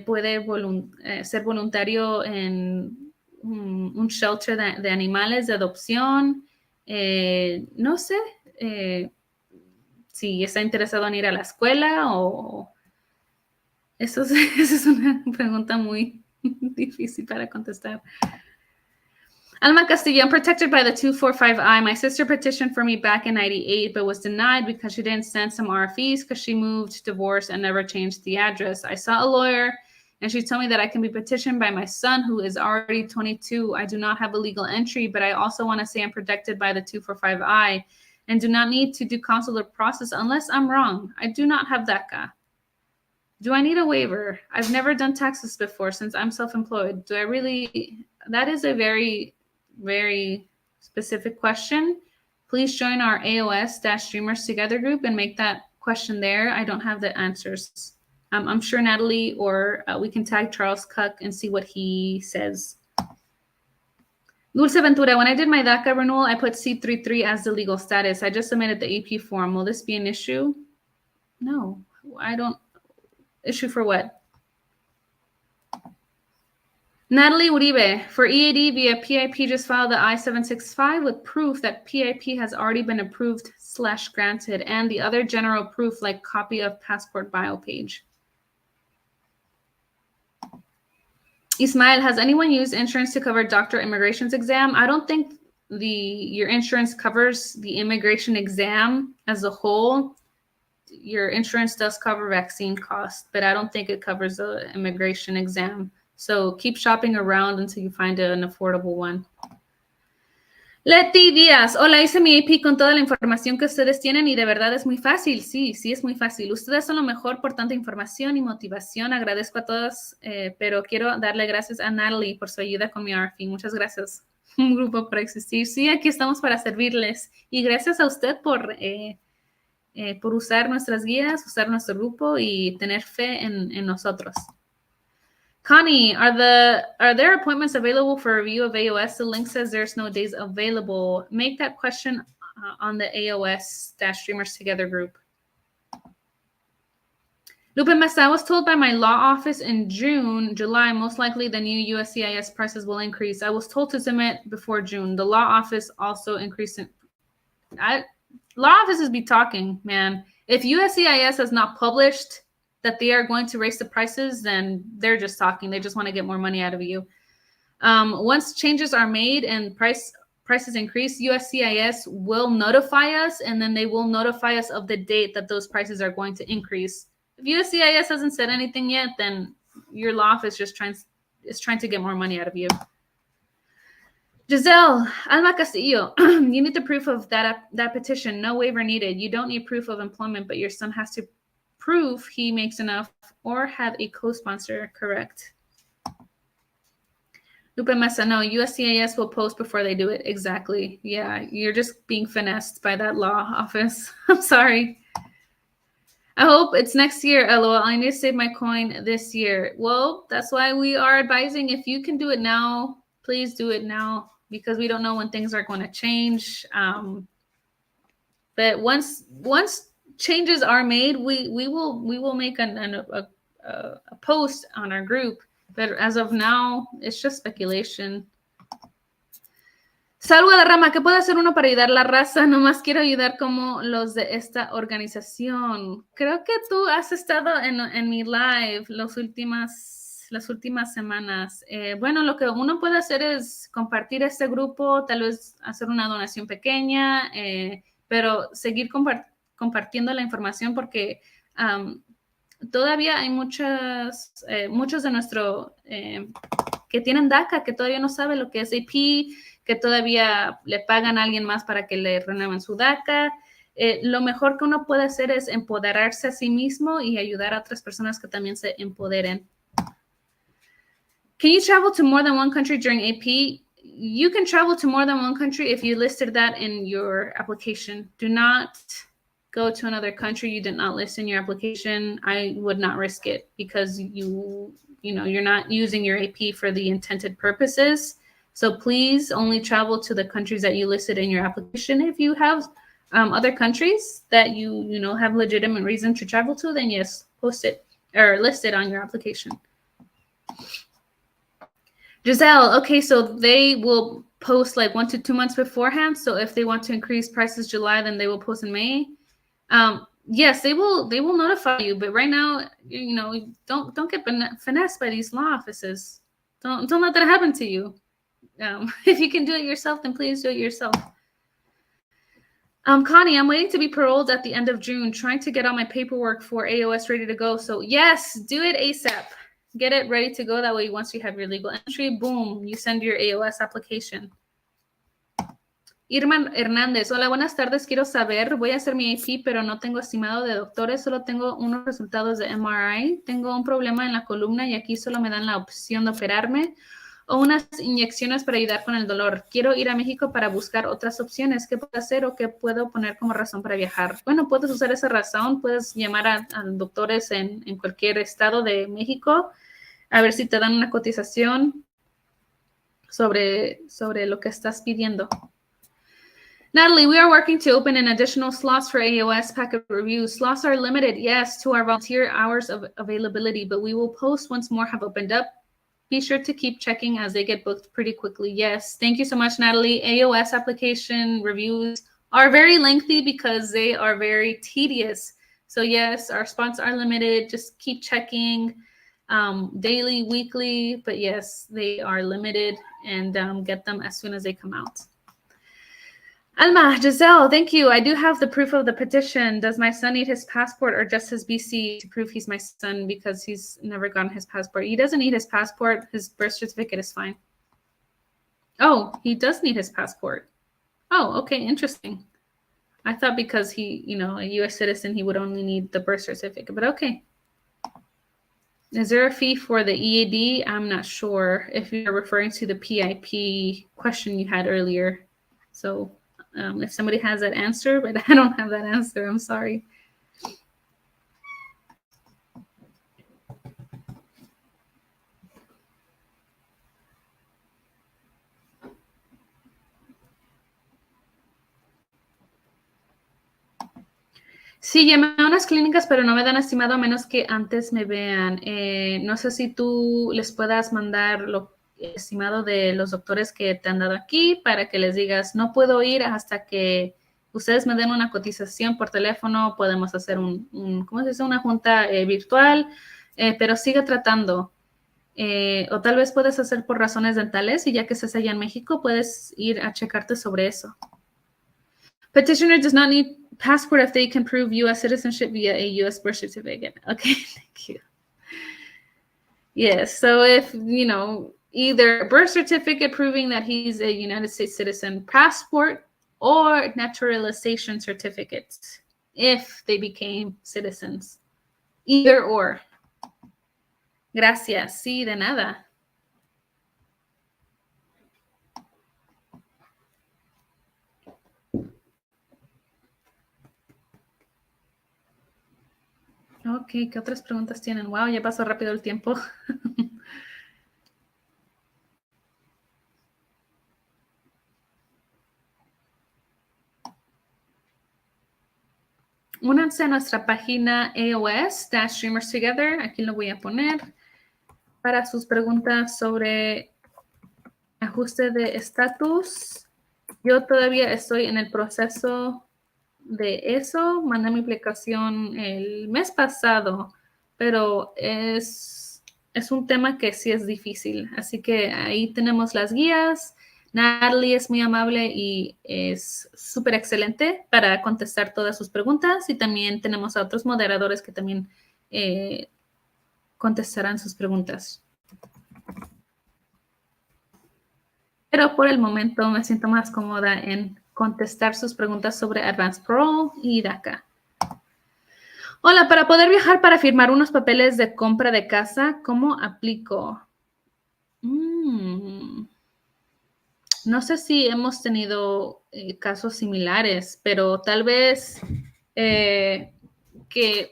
S1: Puede ser voluntario en un shelter de animales de adopción. No sé si está interesado en ir a la escuela o... Esa es una pregunta muy difícil para contestar. Alma Castillo, I'm protected by the 245I. My sister petitioned for me back in 98, but was denied because she didn't send some RFEs because she moved, divorced, and never changed the address. I saw a lawyer, and she told me that I can be petitioned by my son, who is already 22. I do not have a legal entry, but I also want to say I'm protected by the 245I and do not need to do consular process unless I'm wrong. I do not have DACA. Do I need a waiver? I've never done taxes before since I'm self-employed. Do I really? That is a very, very specific question. Please join our AOS-Streamers Together group and make that question there. I don't have the answers. I'm sure Natalie or we can tag Charles Cook and see what he says. Dulce Ventura, when I did my DACA renewal, I put C33 as the legal status. I just submitted the AP form. Will this be an issue? No, I don't. Issue for what? Natalie Uribe, for EAD via PIP, just filed the I-765 with proof that PIP has already been approved/granted and the other general proof like copy of passport bio page. Ismail, has anyone used insurance to cover doctor immigration's exam? I don't think your insurance covers the immigration exam as a whole. Your insurance does cover vaccine costs, but I don't think it covers the immigration exam. So keep shopping around until you find an affordable one. Leti Díaz, hola, hice mi AP con toda la información que ustedes tienen y de verdad es muy fácil. Sí, es muy fácil. Ustedes son lo mejor por tanta información y motivación. Agradezco a todos, pero quiero darle gracias a Natalie por su ayuda con mi RFE. Muchas gracias, un grupo por existir. Sí, aquí estamos para servirles. Y gracias a usted por usar nuestras guías, usar nuestro grupo y tener fe en nosotros. Connie, are there appointments available for review of AOS? The link says there's no days available. Make that question on the AOS-Streamers Together group. Lupe Mesa, I was told by my law office in July, most likely the new USCIS prices will increase. I was told to submit before June. The law office also increased it. Law offices be talking, man. If USCIS has not published that they are going to raise the prices, then they're just talking. They just want to get more money out of you. Once changes are made and prices increase, USCIS will notify us, and then they will notify us of the date that those prices are going to increase. If USCIS hasn't said anything yet, then your law office is trying to get more money out of you. Giselle, Alma Castillo, you need the proof of that petition. No waiver needed. You don't need proof of employment, but your son has to prove he makes enough or have a co-sponsor, correct? Lupe Mesa, no, USCIS will post before they do it. Exactly. Yeah, you're just being finessed by that law office. I'm sorry. I hope it's next year, LOL. I need to save my coin this year. Well, that's why we are advising if you can do it now, please do it now, because we don't know when things are going to change. But once changes are made, we will make a post on our group. But as of now, it's just speculation. Salud de Rama, ¿qué puede hacer uno para ayudar a la raza? Nomás quiero ayudar como los de esta organización. Creo que tú has estado en mi live las últimas semanas. Bueno, lo que uno puede hacer es compartir este grupo, tal vez hacer una donación pequeña, pero seguir compartiendo la información porque todavía hay muchos de que tienen DACA, que todavía no sabe lo que es AP, que todavía le pagan a alguien más para que le renueven su DACA. Lo mejor que uno puede hacer es empoderarse a sí mismo y ayudar a otras personas que también se empoderen. Can you travel to more than one country during AP? You can travel to more than one country if you listed that in your application. Do not go to another country you did not list in your application. I would not risk it because you're not using your AP for the intended purposes. So please only travel to the countries that you listed in your application. If you have other countries that you have legitimate reason to travel to, then yes, post it or list it on your application. Giselle, okay, so they will post like 1 to 2 months beforehand. So if they want to increase prices July, then they will post in May. Yes, they will notify you, but right now, don't get finessed by these law offices. Don't let that happen to you. If you can do it yourself, then please do it yourself. Connie, I'm waiting to be paroled at the end of June, trying to get all my paperwork for AOS ready to go. So yes, do it ASAP. Get it ready to go. That way, once you have your legal entry, boom, you send your AOS application. Irma Hernández, hola, buenas tardes. Quiero saber, voy a hacer mi AP, pero no tengo estimado de doctores, solo tengo unos resultados de MRI. Tengo un problema en la columna y aquí solo me dan la opción de operarme o unas inyecciones para ayudar con el dolor. Quiero ir a México para buscar otras opciones. ¿Qué puedo hacer o qué puedo poner como razón para viajar? Bueno, puedes usar esa razón, puedes llamar a doctores en cualquier estado de México a ver si te dan una cotización sobre lo que estás pidiendo. Natalie, we are working to open an additional slots for AOS packet reviews. Slots are limited, yes, to our volunteer hours of availability, but we will post once more have opened up. Be sure to keep checking as they get booked pretty quickly. Yes, thank you so much, Natalie. AOS application reviews are very lengthy because they are very tedious. So yes, our spots are limited. Just keep checking daily, weekly, but yes, they are limited and get them as soon as they come out. Alma, Giselle, thank you. I do have the proof of the petition. Does my son need his passport or just his BC to prove he's my son because he's never gotten his passport? He doesn't need his passport. His birth certificate is fine. Oh, he does need his passport. Oh, okay, interesting. I thought because he, a U.S. citizen, he would only need the birth certificate, but okay. Is there a fee for the EAD? I'm not sure if you're referring to the PIP question you had earlier. So if somebody has that answer, but I don't have that answer, I'm sorry. Sí, llamé a unas clínicas, pero no me dan estimado a menos que antes me vean. No sé si tú les puedas mandar lo estimado de los doctores que te han dado aquí para que les digas, no puedo ir hasta que ustedes me den una cotización por teléfono, podemos hacer ¿cómo se dice? Una junta virtual, pero sigue tratando. O tal vez puedes hacer por razones dentales y ya que estás allá en México, puedes ir a checarte sobre eso. Petitioner does not need passport if they can prove U.S. citizenship via a U.S. birth certificate. Okay, thank you. Yes, so if, either a birth certificate proving that he's a United States citizen, passport, or naturalization certificates if they became citizens. Either or. Gracias. Sí, de nada. Ok, ¿qué otras preguntas tienen? Wow, ya pasó rápido el tiempo. Únanse a nuestra página AOS-Streamers Together. Aquí lo voy a poner para sus preguntas sobre ajuste de estatus. Yo todavía estoy en el proceso de eso. Mandé mi aplicación el mes pasado, pero es un tema que sí es difícil. Así que ahí tenemos las guías. Natalie es muy amable y es súper excelente para contestar todas sus preguntas. Y también tenemos a otros moderadores que también contestarán sus preguntas. pero por el momento me siento más cómoda en contestar sus preguntas sobre Advanced Parole y DACA. Hola, para poder viajar para firmar unos papeles de compra de casa, ¿cómo aplico? No sé si hemos tenido casos similares, pero tal vez que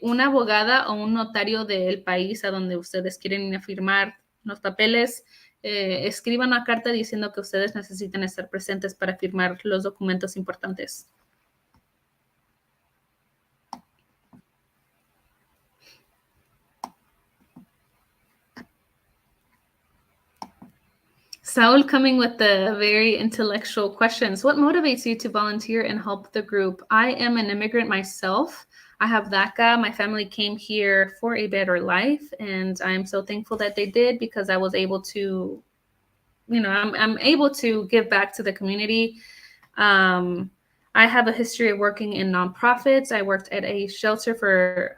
S1: una abogada o un notario del país a donde ustedes quieren ir a firmar los papeles escriban una carta diciendo que ustedes necesitan estar presentes para firmar los documentos importantes. Saul coming with the very intellectual questions. What motivates you to volunteer and help the group? I am an immigrant myself. I have DACA. My family came here for a better life, and I'm so thankful that they did because I was able to, I'm able to give back to the community. I have a history of working in nonprofits. I worked at a shelter for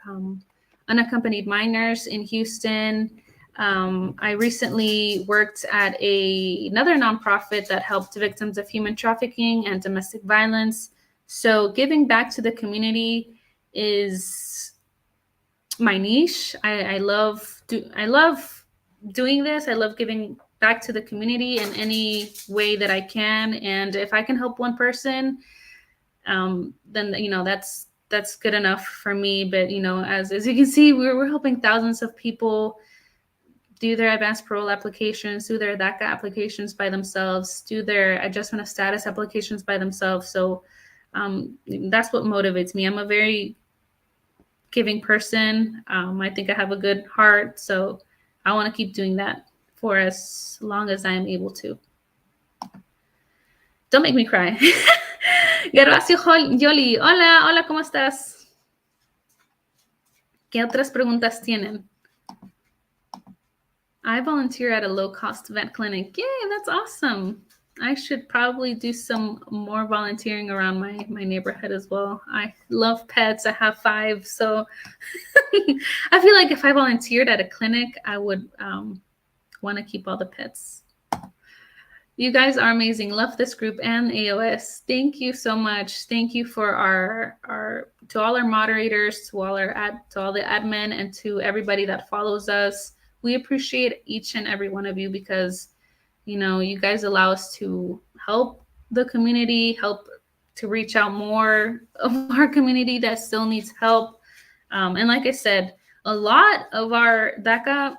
S1: unaccompanied minors in Houston. I recently worked at another nonprofit that helped victims of human trafficking and domestic violence. So giving back to the community is my niche. I love doing this. I love giving back to the community in any way that I can. And if I can help one person, then that's good enough for me. But as you can see, we're helping thousands of people do their advanced parole applications, do their DACA applications by themselves, do their adjustment of status applications by themselves. So that's what motivates me. I'm a very giving person. I think I have a good heart. So I want to keep doing that for as long as I am able to. Don't make me cry. Gervasio Yoli, hola, ¿cómo estás? ¿Qué otras preguntas tienen? I volunteer at a low-cost vet clinic. Yay, that's awesome. I should probably do some more volunteering around my neighborhood as well. I love pets. I have 5. So I feel like if I volunteered at a clinic, I would want to keep all the pets. You guys are amazing. Love this group and AOS. Thank you so much. Thank you for to all our moderators, to all the admin, and to everybody that follows us. We appreciate each and every one of you because, you guys allow us to help the community, help to reach out more of our community that still needs help. And like I said, a lot of our DACA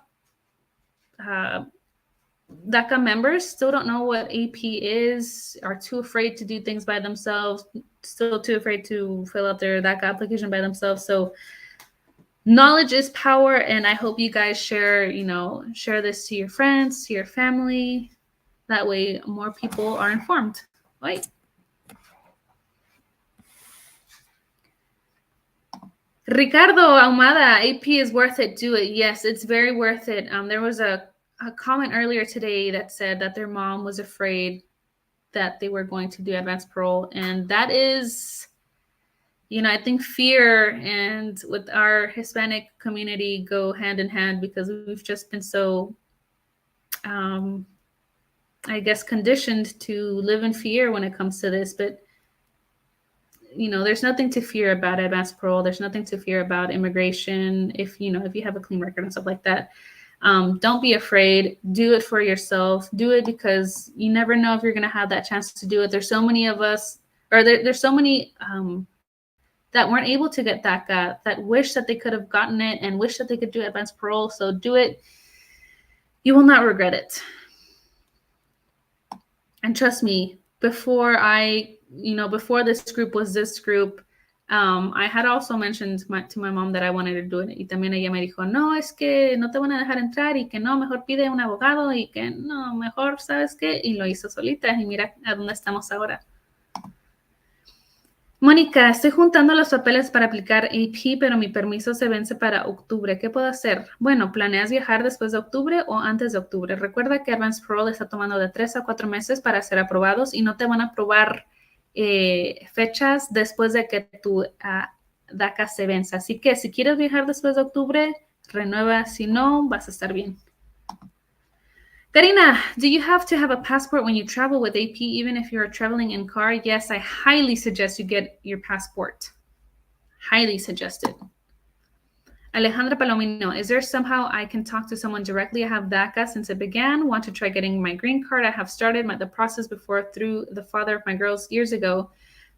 S1: members still don't know what AP is, are too afraid to do things by themselves, still too afraid to fill out their DACA application by themselves. So knowledge is power, and I hope you guys share this to your friends, to your family. That way more people are informed. Right? Ricardo Ahumada, AP is worth it. Do it. Yes, it's very worth it. There was a comment earlier today that said that their mom was afraid that they were going to do advanced parole. And that is, I think fear and with our Hispanic community go hand in hand because we've just been so, conditioned to live in fear when it comes to this. But, there's nothing to fear about advanced parole. There's nothing to fear about immigration if you have a clean record and stuff like that. Don't be afraid. Do it for yourself. Do it because you never know if you're going to have that chance to do it. There's so many of us, or there's so many that weren't able to get DACA that wish that they could have gotten it and wish that they could do advanced parole. So do it. You will not regret it. And trust me, before this group was this group, I had also mentioned to my mom that I wanted to do it. Y también ella me dijo, no, es que no te van a dejar entrar y que no, mejor pide un abogado y que no, mejor, ¿sabes qué? Y lo hizo solita y mira a dónde estamos ahora. Mónica, estoy juntando los papeles para aplicar AP, pero mi permiso se vence para octubre. ¿Qué puedo hacer? Bueno, ¿planeas viajar después de octubre o antes de octubre? Recuerda que Advanced Parole está tomando de 3 a 4 meses para ser aprobados y no te van a aprobar fechas después de que tu DACA se venza. Así que si quieres viajar después de octubre, renueva. Si no, vas a estar bien. Karina, do you have to have a passport when you travel with AP, even if you're traveling in car? Yes, I highly suggest you get your passport. Highly suggested. Alejandra Palomino, is there somehow I can talk to someone directly? I have DACA since it began. Want to try getting my green card. I have started the process before through the father of my girls years ago.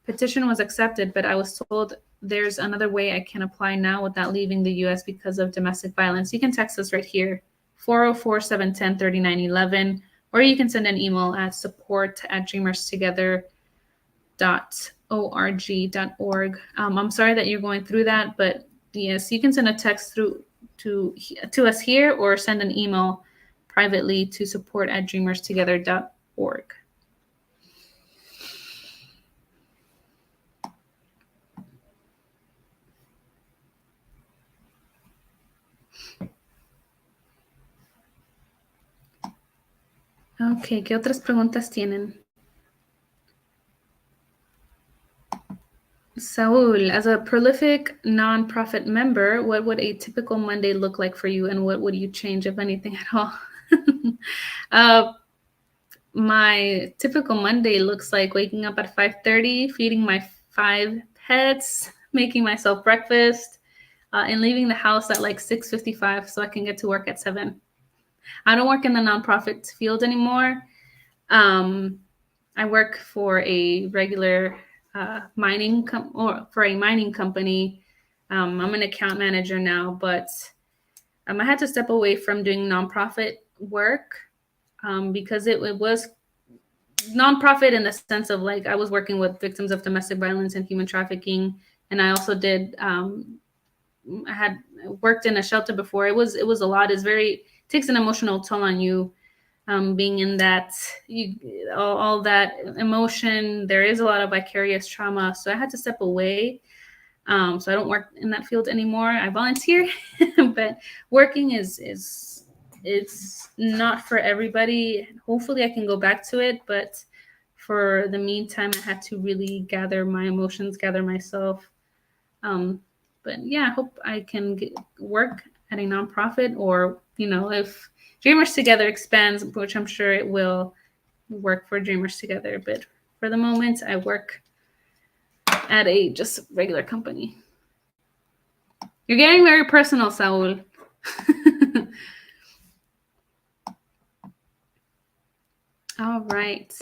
S1: Petition was accepted, but I was told there's another way I can apply now without leaving the U.S. because of domestic violence. You can text us right here, 404-710-3911, or you can send an email at support@dreamerstogether.org. I'm sorry that you're going through that, but yes, you can send a text through to us here or send an email privately to support@dreamerstogether.org. Ok, ¿qué otras preguntas tienen? Saul, as a prolific nonprofit member, what would a typical Monday look like for you, and what would you change, if anything at all? My typical Monday looks like waking up at 5:30, feeding my 5 pets, making myself breakfast, and leaving the house at like 6:55 so I can get to work at 7. I don't work in the nonprofit field anymore. I work for a regular mining company. I'm an account manager now, but I had to step away from doing nonprofit work because it was nonprofit in the sense of like I was working with victims of domestic violence and human trafficking, and I also did. I had worked in a shelter before. It was a lot. It takes an emotional toll on you. Being in that, all that emotion, there is a lot of vicarious trauma. So I had to step away. So I don't work in that field anymore. I volunteer, but working is not for everybody. Hopefully I can go back to it, but for the meantime, I had to really gather my emotions, gather myself. But yeah, I hope I can work at a nonprofit, or if Dreamers Together expands, which I'm sure it will, work for Dreamers Together. But for the moment, I work at a just regular company. You're getting very personal, Saul. All right.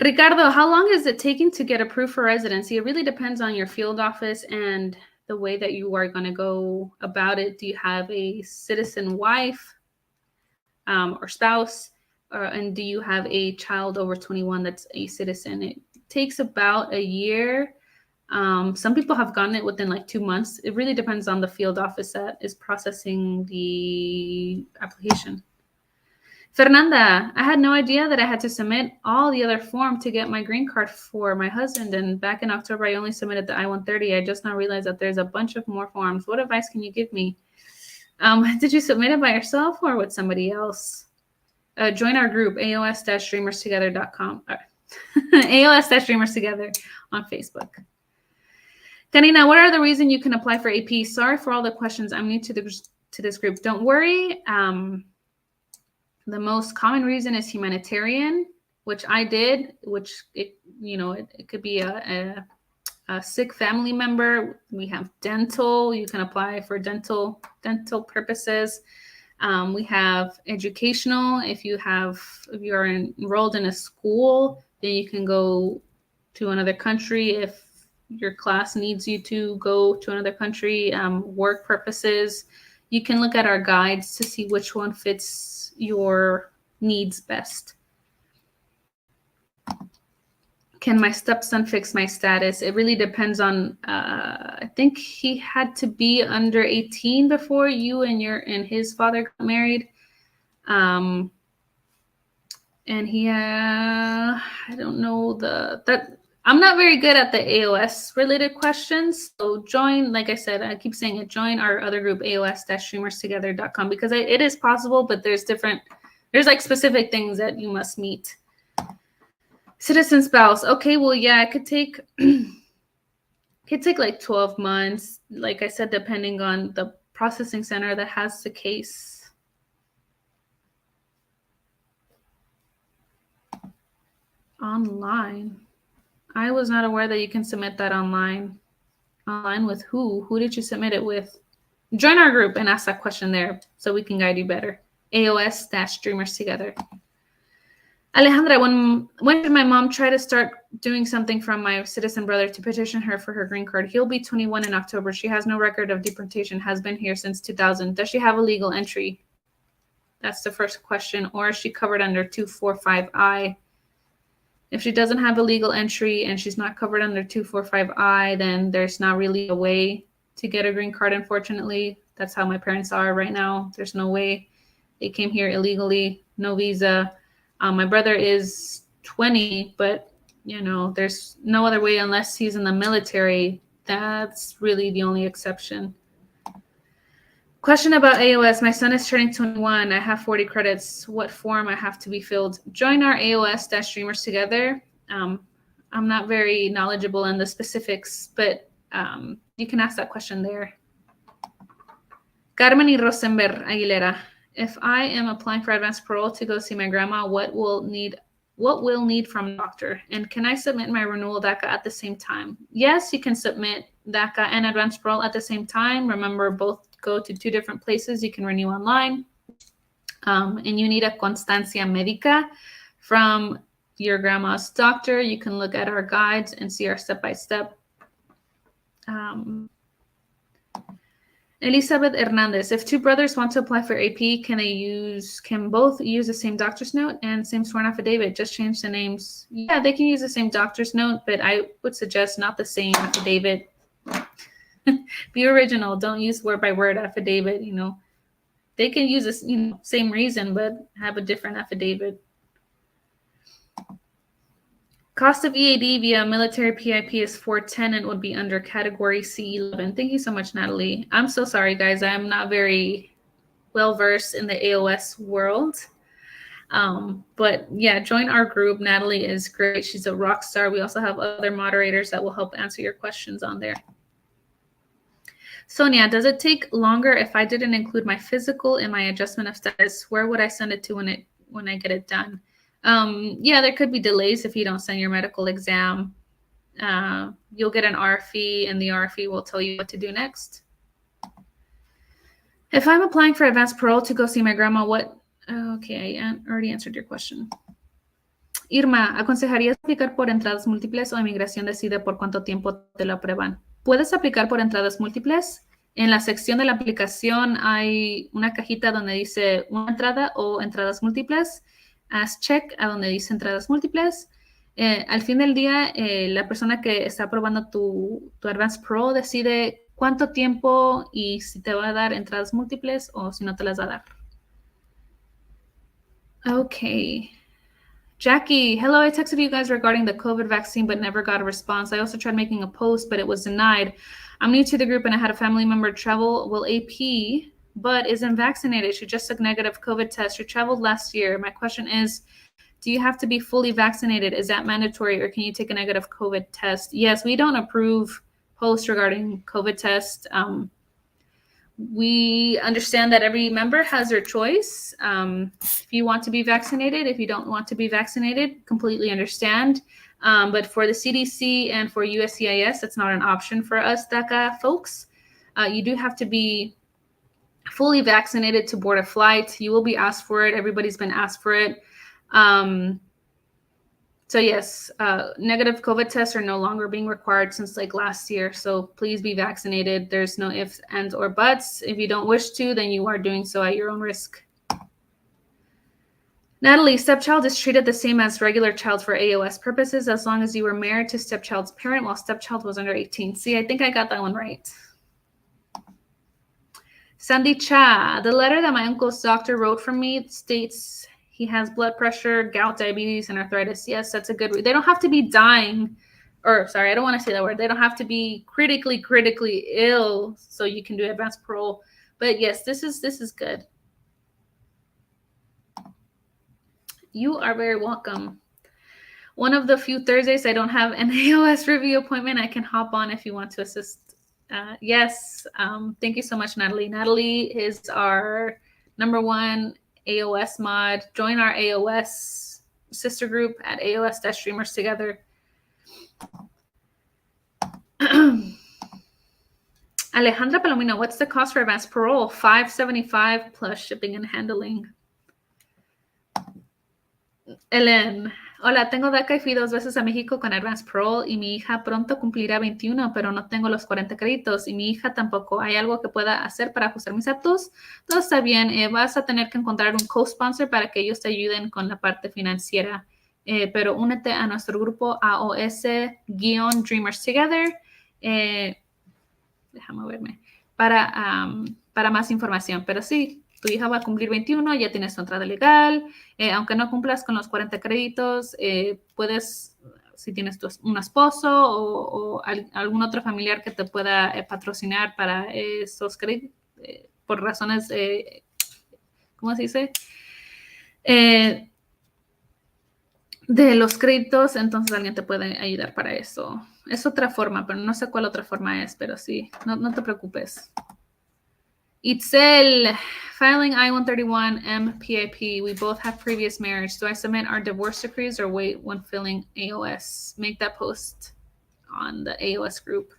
S1: Ricardo, how long is it taking to get approved for residency? It really depends on your field office and the way that you are going to go about it. Do you have a citizen wife or spouse? And do you have a child over 21 that's a citizen? It takes about a year. Some people have gotten it within like 2 months. It really depends on the field office that is processing the application. Fernanda, I had no idea that I had to submit all the other form to get my green card for my husband. And back in October, I only submitted the I-130. I just now realized that there's a bunch of more forms. What advice can you give me? Did you submit it by yourself or with somebody else? Join our group, aos-dreamerstogether.com. AOS-dreamerstogether on Facebook. Karina, what are the reasons you can apply for AP? Sorry for all the questions. I'm new to this group. Don't worry. The most common reason is humanitarian, which I did, which it could be a sick family member. We have dental. You can apply for dental purposes. We have educational. If you are enrolled in a school, then you can go to another country if your class needs you to go to another country. Work purposes. You can look at our guides to see which one fits your needs best. Can my stepson fix my status? It really depends on, I think he had to be under 18 before you and his father got married. And he, I don't know I'm not very good at the AOS related questions. So join, like I said, I keep saying it, join our other group, aos-dreamerstogether.com, because it is possible, but there's like specific things that you must meet. Citizen spouse. Okay, well, yeah, it could take like 12 months. Like I said, depending on the processing center that has the case. Online. I was not aware that you can submit that online. Online with who? Who did you submit it with? Join our group and ask that question there so we can guide you better. AOS-Dreamers Together. Alejandra, when did my mom try to start doing something from my citizen brother to petition her for her green card? He'll be 21 in October. She has no record of deportation, has been here since 2000. Does she have a legal entry? That's the first question. Or is she covered under 245I? If she doesn't have a legal entry and she's not covered under 245I, then there's not really a way to get a green card, unfortunately. That's how my parents are right now. There's no way. They came here illegally, no visa. My brother is 20, but, you know, there's no other way unless he's in the military. That's really the only exception. Question about AOS. My son is turning 21. I have 40 credits. What form I have to be filled? Join our AOS-Dreamers Together. I'm not very knowledgeable in the specifics, but you can ask that question there. Carmen y Rosenberg Aguilera. If I am applying for advanced parole to go see my grandma, what will need from doctor? And can I submit my renewal DACA at the same time? Yes, you can submit DACA and advanced parole at the same time. Remember, both go to 2 different places. You can renew online. And you need a constancia médica from your grandma's doctor. You can look at our guides and see our step-by-step. Elizabeth Hernandez, if 2 brothers want to apply for AP, can both use the same doctor's note and same sworn affidavit? Just change the names. Yeah, they can use the same doctor's note, but I would suggest not the same affidavit. Be original. Don't use word by word affidavit. You know, they can use this, same reason, but have a different affidavit. Cost of EAD via military PIP is $410 and would be under category C11. Thank you so much, Natalie. I'm so sorry, guys. I'm not very well versed in the AOS world. But yeah, join our group. Natalie is great. She's a rock star. We also have other moderators that will help answer your questions on there. Sonia, does it take longer if I didn't include my physical in my adjustment of status? Where would I send it to when I get it done? Yeah, there could be delays if you don't send your medical exam. You'll get an RFE, and the RFE will tell you what to do next. If I'm applying for advanced parole to go see my grandma, what? Okay, I already answered your question. Irma, ¿aconsejarías aplicar por entradas múltiples o inmigración decide por cuánto tiempo te lo aprueban? Puedes aplicar por entradas múltiples. En la sección de la aplicación hay una cajita donde dice una entrada o entradas múltiples. Haz check a donde dice entradas múltiples. Al fin del día, la persona que está aprobando tu Advanced Pro decide cuánto tiempo y si te va a dar entradas múltiples o si no te las va a dar. Okay. Jackie, hello. I texted you guys regarding the COVID vaccine, but never got a response. I also tried making a post, but it was denied. I'm new to the group and I had a family member travel, AP, but isn't vaccinated. She just took negative COVID test. She traveled last year. My question is, do you have to be fully vaccinated? Is that mandatory, or can you take a negative COVID test? Yes, we don't approve posts regarding COVID test. We understand that every member has their choice. If you want to be vaccinated, if you don't want to be vaccinated, completely understand. But for the CDC and for USCIS, that's not an option for us DACA folks. You do have to be fully vaccinated to board a flight. You will be asked for it. Everybody's been asked for it. So yes, negative COVID tests are no longer being required since like last year. So please be vaccinated. There's no ifs, ands, or buts. If you don't wish to, then you are doing so at your own risk. Natalie, stepchild is treated the same as regular child for AOS purposes as long as you were married to stepchild's parent while stepchild was under 18. See, I think I got that one right. Sandy Cha, the letter that my uncle's doctor wrote for me states he has blood pressure, gout, diabetes, and arthritis. Yes, that's a good read. They don't have to be dying, or sorry, I don't want to say that word. They don't have to be critically ill so you can do advanced parole. But yes, this is good. You are very welcome. One of the few Thursdays I don't have an AOS review appointment. I can hop on if you want to assist. Yes, thank you so much, Natalie. Natalie is our #1 AOS mod. Join our AOS sister group at AOS-Dreamers Together. Alejandra Palomino, what's the cost for advanced parole? $575 plus shipping and handling. Ellen, hola, tengo DACA y fui 2 veces a México con advanced parole y mi hija pronto cumplirá 21, pero no tengo los 40 créditos y mi hija tampoco. ¿Hay algo que pueda hacer para ajustar mis datos? Todo está bien. Vas a tener que encontrar un co-sponsor para que ellos te ayuden con la parte financiera. Pero únete a nuestro grupo AOS-Dreamers Together. Déjame verme. Para más información. Pero sí, tu hija va a cumplir 21, ya tienes tu entrada legal. Aunque no cumplas con los 40 créditos, puedes, si tienes un esposo o algún otro familiar que te pueda patrocinar para esos créditos, por razones, ¿cómo se dice? De los créditos, entonces alguien te puede ayudar para eso. Es otra forma, pero no sé cuál otra forma es, pero sí, no te preocupes. Itzel, filing I-131 MPIP. We both have previous marriage. Do I submit our divorce decrees or wait when filling AOS? Make that post on the AOS group.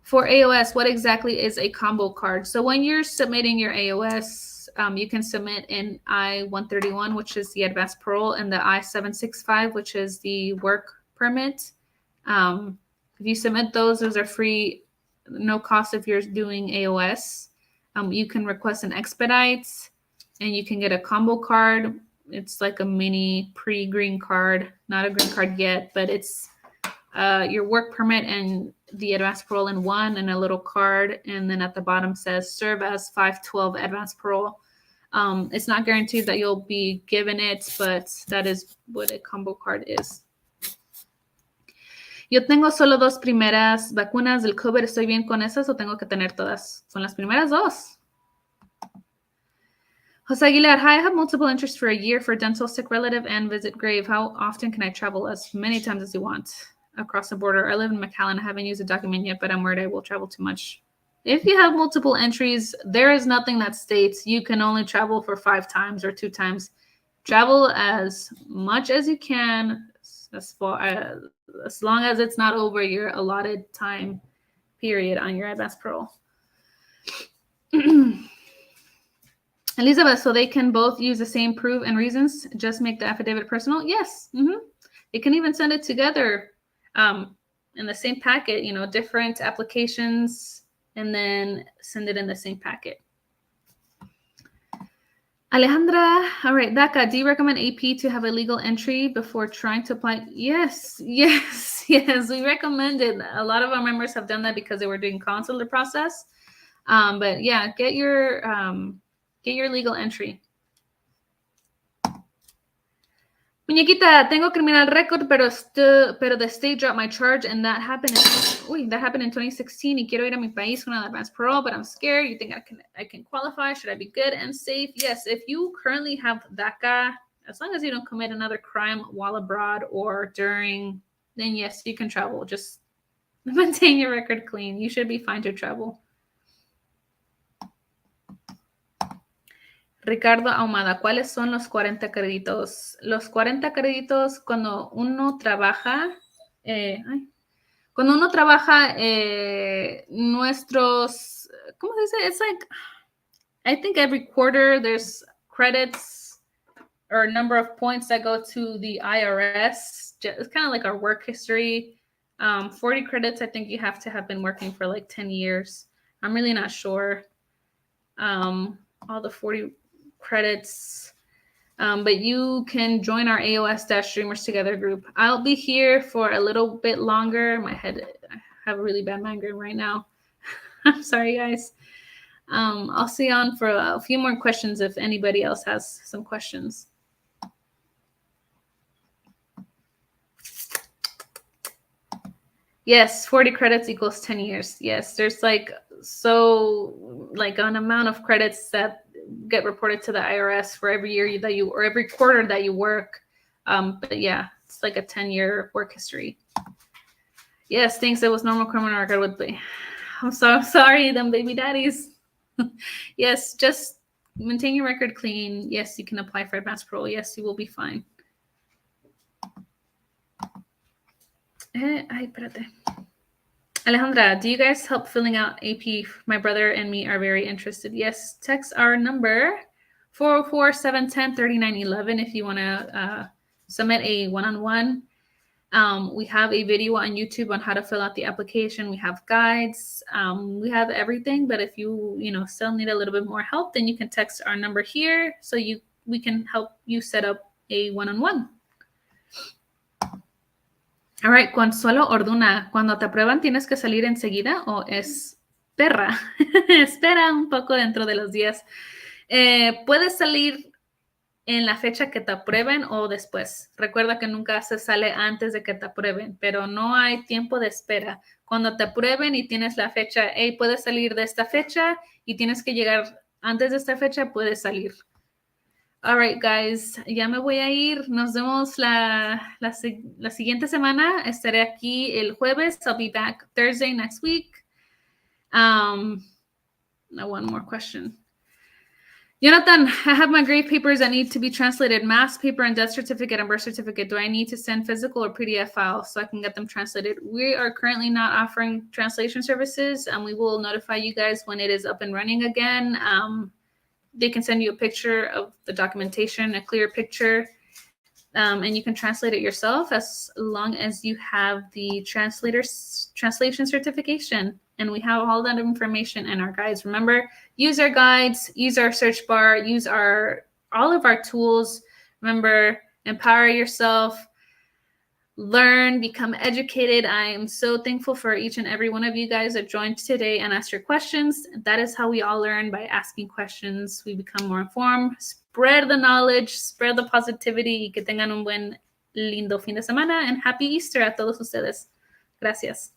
S1: For AOS, what exactly is a combo card? So when you're submitting your AOS, you can submit in I-131, which is the advanced parole, and the I-765, which is the work permit. If you submit those are free, no cost if you're doing AOS. You can request an expedite, and you can get a combo card. It's like a mini pre-green card, not a green card yet, but it's your work permit and the advanced parole in one, and a little card, and then at the bottom says serve as 512 advanced parole. It's not guaranteed that you'll be given it, but that is what a combo card is. Yo tengo solo 2 primeras vacunas del COVID. ¿Estoy bien con esas o tengo que tener todas? Son las primeras 2. Jose Aguilar, hi, I have multiple interests for a year for dental, sick relative, and visit grave. How often can I travel? As many times as you want across the border. I live in McAllen. I haven't used a document yet, but I'm worried I will travel too much. If you have multiple entries, there is nothing that states you can only travel for 5 times or 2 times. Travel as much as you can, as long as it's not over your allotted time period on your advanced parole. Elizabeth, so they can both use the same proof and reasons, just make the affidavit personal? Yes. They can even send it together in the same packet, different applications, and then send it in the same packet. Alejandra, all right, DACA, do you recommend AP to have a legal entry before trying to apply? Yes, we recommend it. A lot of our members have done that because they were doing consular process. But yeah, get your legal entry. Muñequita, tengo criminal record, pero the state dropped my charge, and that happened in 2016. Y quiero ir a mi país con an advanced parole, but I'm scared. You think I can qualify? Should I be good and safe? Yes, if you currently have DACA, as long as you don't commit another crime while abroad or during, then yes, you can travel. Just maintain your record clean. You should be fine to travel. Ricardo Ahumada, ¿cuáles son los 40 créditos? Los 40 créditos cuando uno trabaja, nuestros, ¿cómo se dice? It's like, I think every quarter there's credits or number of points that go to the IRS. It's kind of like our work history. 40 credits, I think you have to have been working for like 10 years. I'm really not sure. All the 40 credits, but you can join our AOS-Dreamers Together group. I'll be here for a little bit longer. I have a really bad migraine right now. I'm sorry, guys. I'll stay on for a few more questions if anybody else has some questions. Yes, 40 credits equals 10 years. Yes, there's like an amount of credits that get reported to the IRS for every year that you, or every quarter that you work. But yeah, it's like a 10-year work history. Yes, thanks. It was normal criminal record with me. I'm so sorry, them baby daddies. Yes, just Maintain your record clean. Yes, you can apply for advanced parole. Yes, you will be fine. Ay, espérate. Alejandra, do you guys help filling out AP? My brother and me are very interested. Yes, text our number 404-710-3911 if you want to submit a one-on-one. We have a video on YouTube on how to fill out the application. We have guides. We have everything. But if you still need a little bit more help, then you can text our number here so we can help you set up a one-on-one. All right, Consuelo Orduna, cuando te aprueban tienes que salir enseguida o espera un poco dentro de los días. Puedes salir en la fecha que te aprueben o después. Recuerda que nunca se sale antes de que te aprueben, pero no hay tiempo de espera. Cuando te aprueben y tienes la fecha, hey, puedes salir de esta fecha y tienes que llegar antes de esta fecha, puedes salir. All right, guys, ya me voy a ir. Nos vemos la siguiente semana. Estaré aquí el jueves. I'll be back Thursday next week. Now one more question. Jonathan, I have my grade papers that need to be translated. Mass paper and death certificate and birth certificate. Do I need to send physical or PDF files so I can get them translated? We are currently not offering translation services, and we will notify you guys when it is up and running again. They can send you a picture of the documentation, a clear picture, and you can translate it yourself as long as you have the translation certification. And we have all that information in our guides. Remember, use our guides, use our search bar, use all of our tools. Remember, empower yourself, learn, become educated. I am so thankful for each and every one of you guys that joined today and asked your questions. That is how we all learn, by asking questions. We become more informed. Spread the knowledge, spread the positivity, y que tengan un buen, lindo fin de semana, and happy Easter a todos ustedes. Gracias.